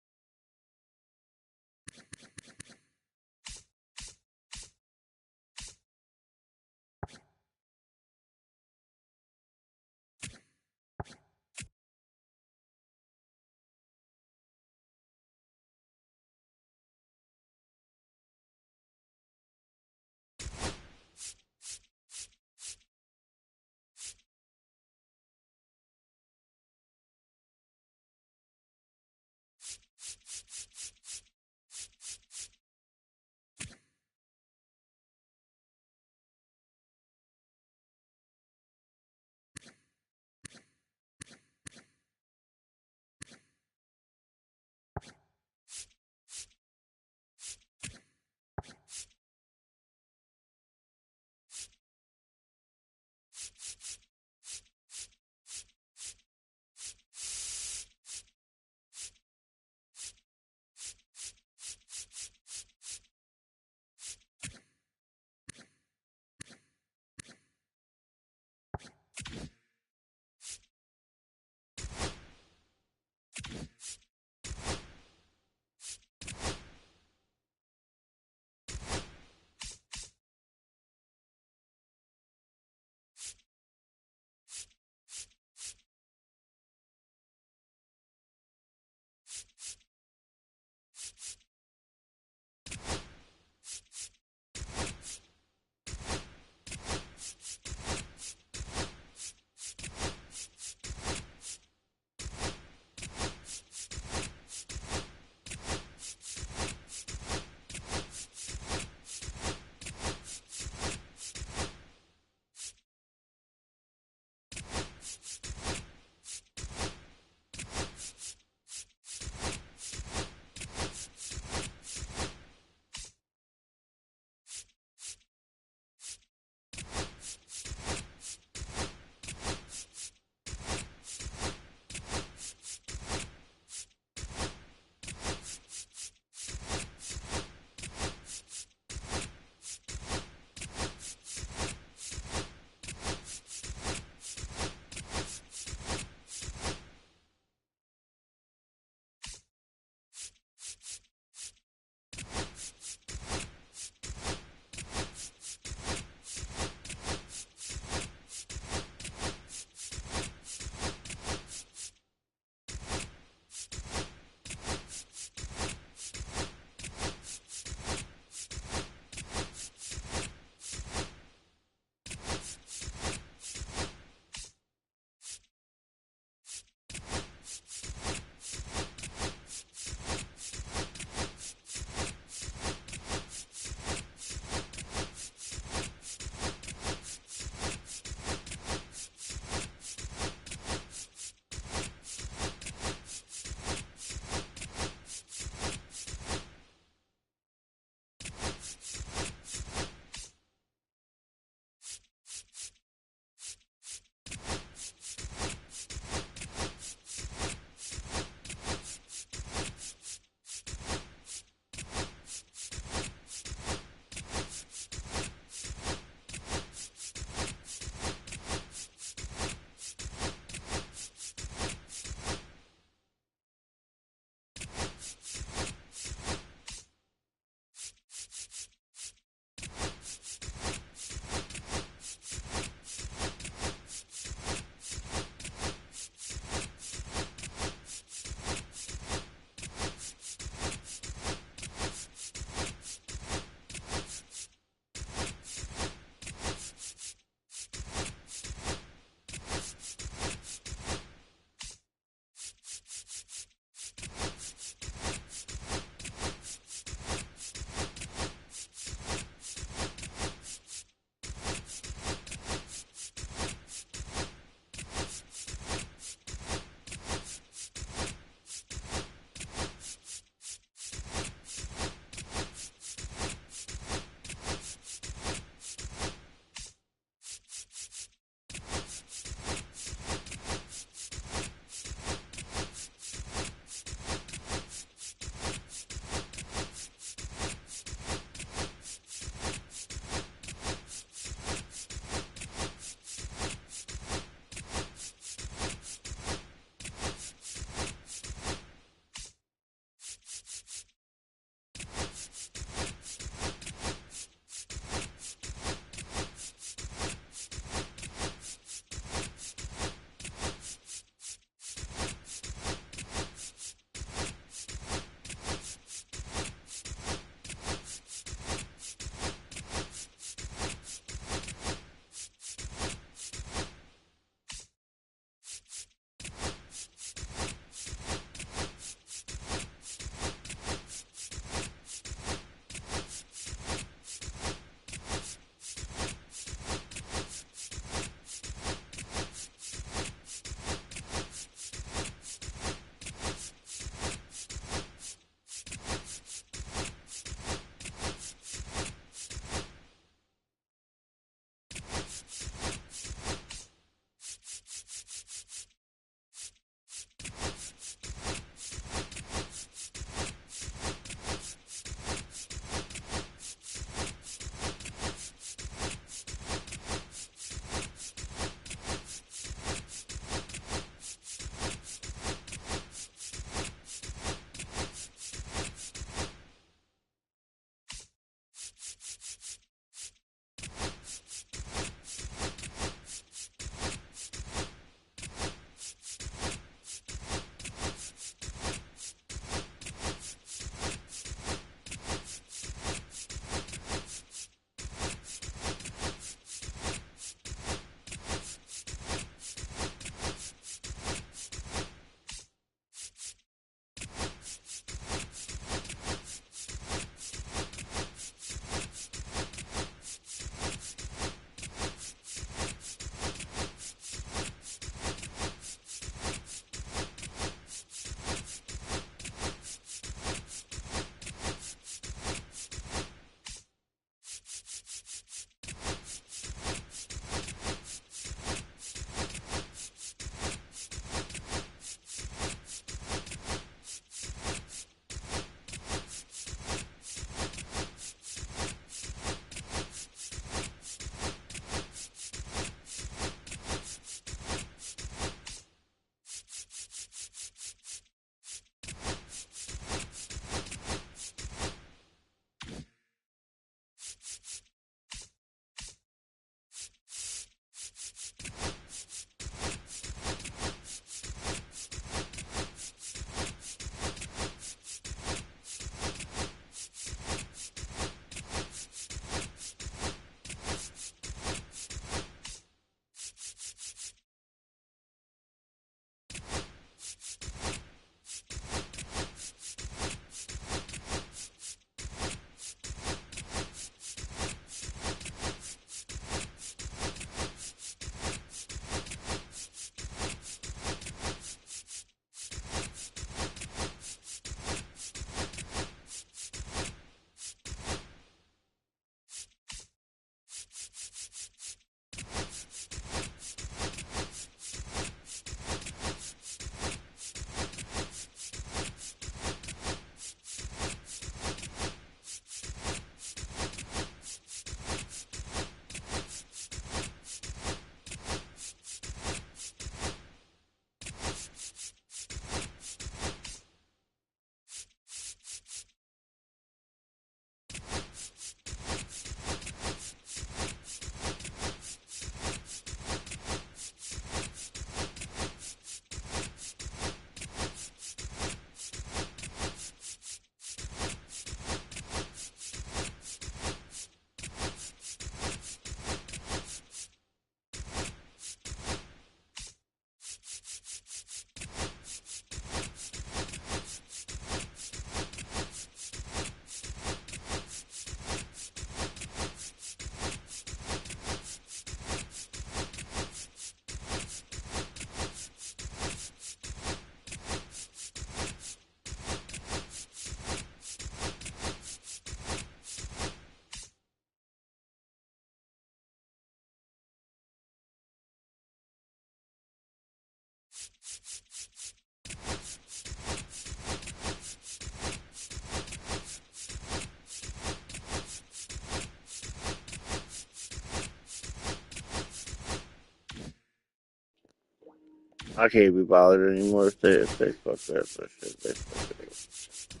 I can't be bothered anymore. Stay fucked up. That shit. They fucked up.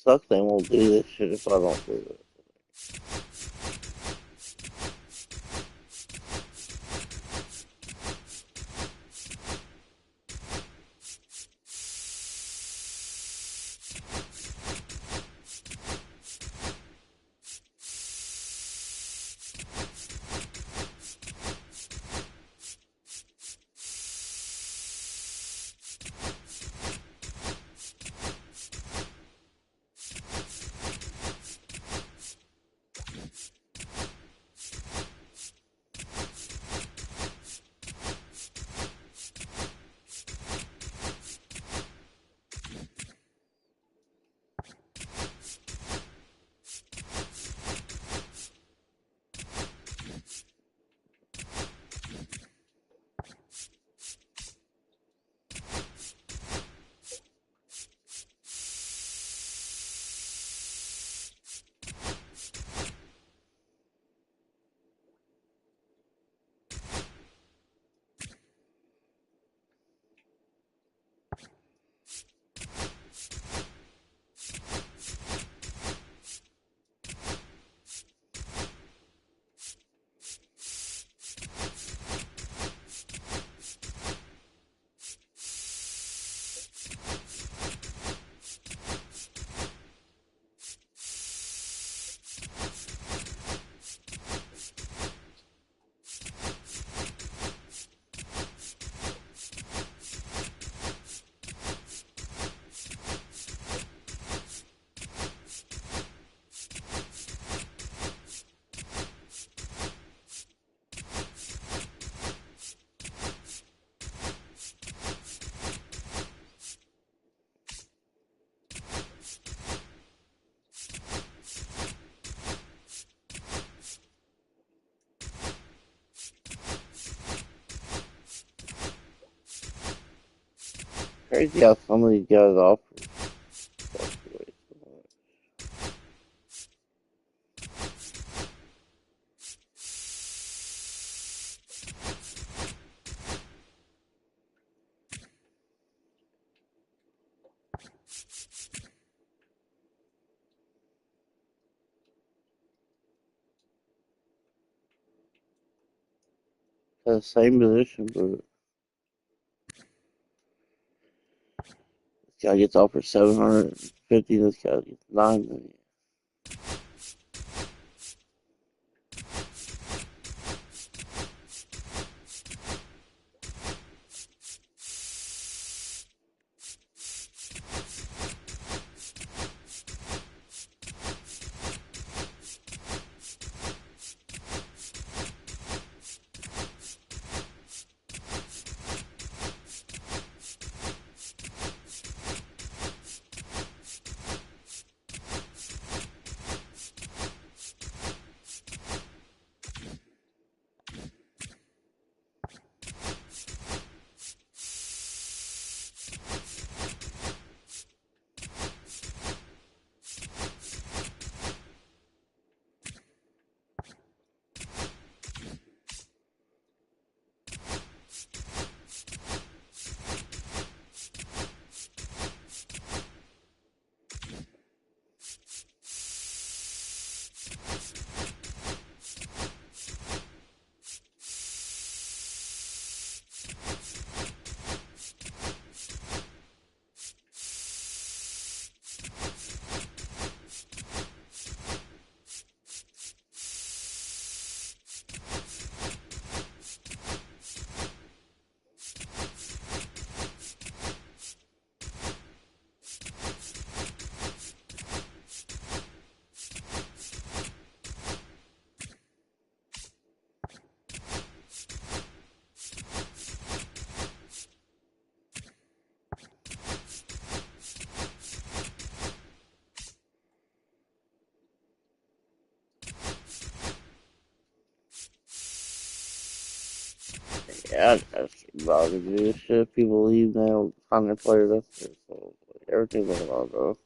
Sucks they won't do this shit if I don't do it. crazy how some of these guys offer fluctuate so much. The same position, but this guy gets offered 750. This guy gets 9 million. Yeah, that's bothered me. This shit. People leave now, sign their players up there, so like, everything's looking all go.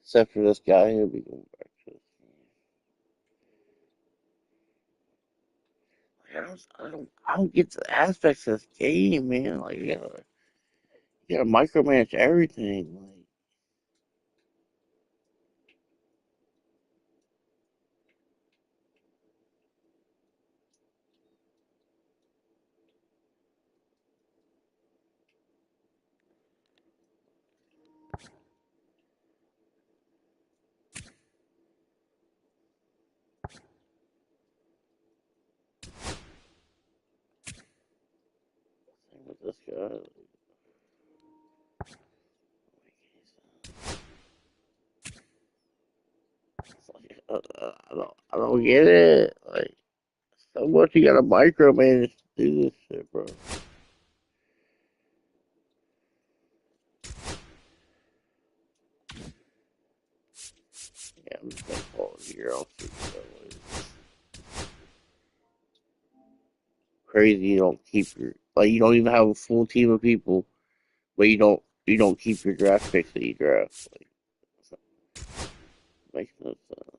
Except for this guy, he'll be going back to this. I don't get the aspects of this game, man. Like you gotta micromanage everything. Like, same with this guy. I don't get it. Like, so much you gotta micromanage to do this shit, bro. Yeah, I'm just gonna call it here. I'll see what that was. Crazy, you don't keep you don't even have a full team of people, but you don't keep your draft picks that you draft. Like, makes no sense.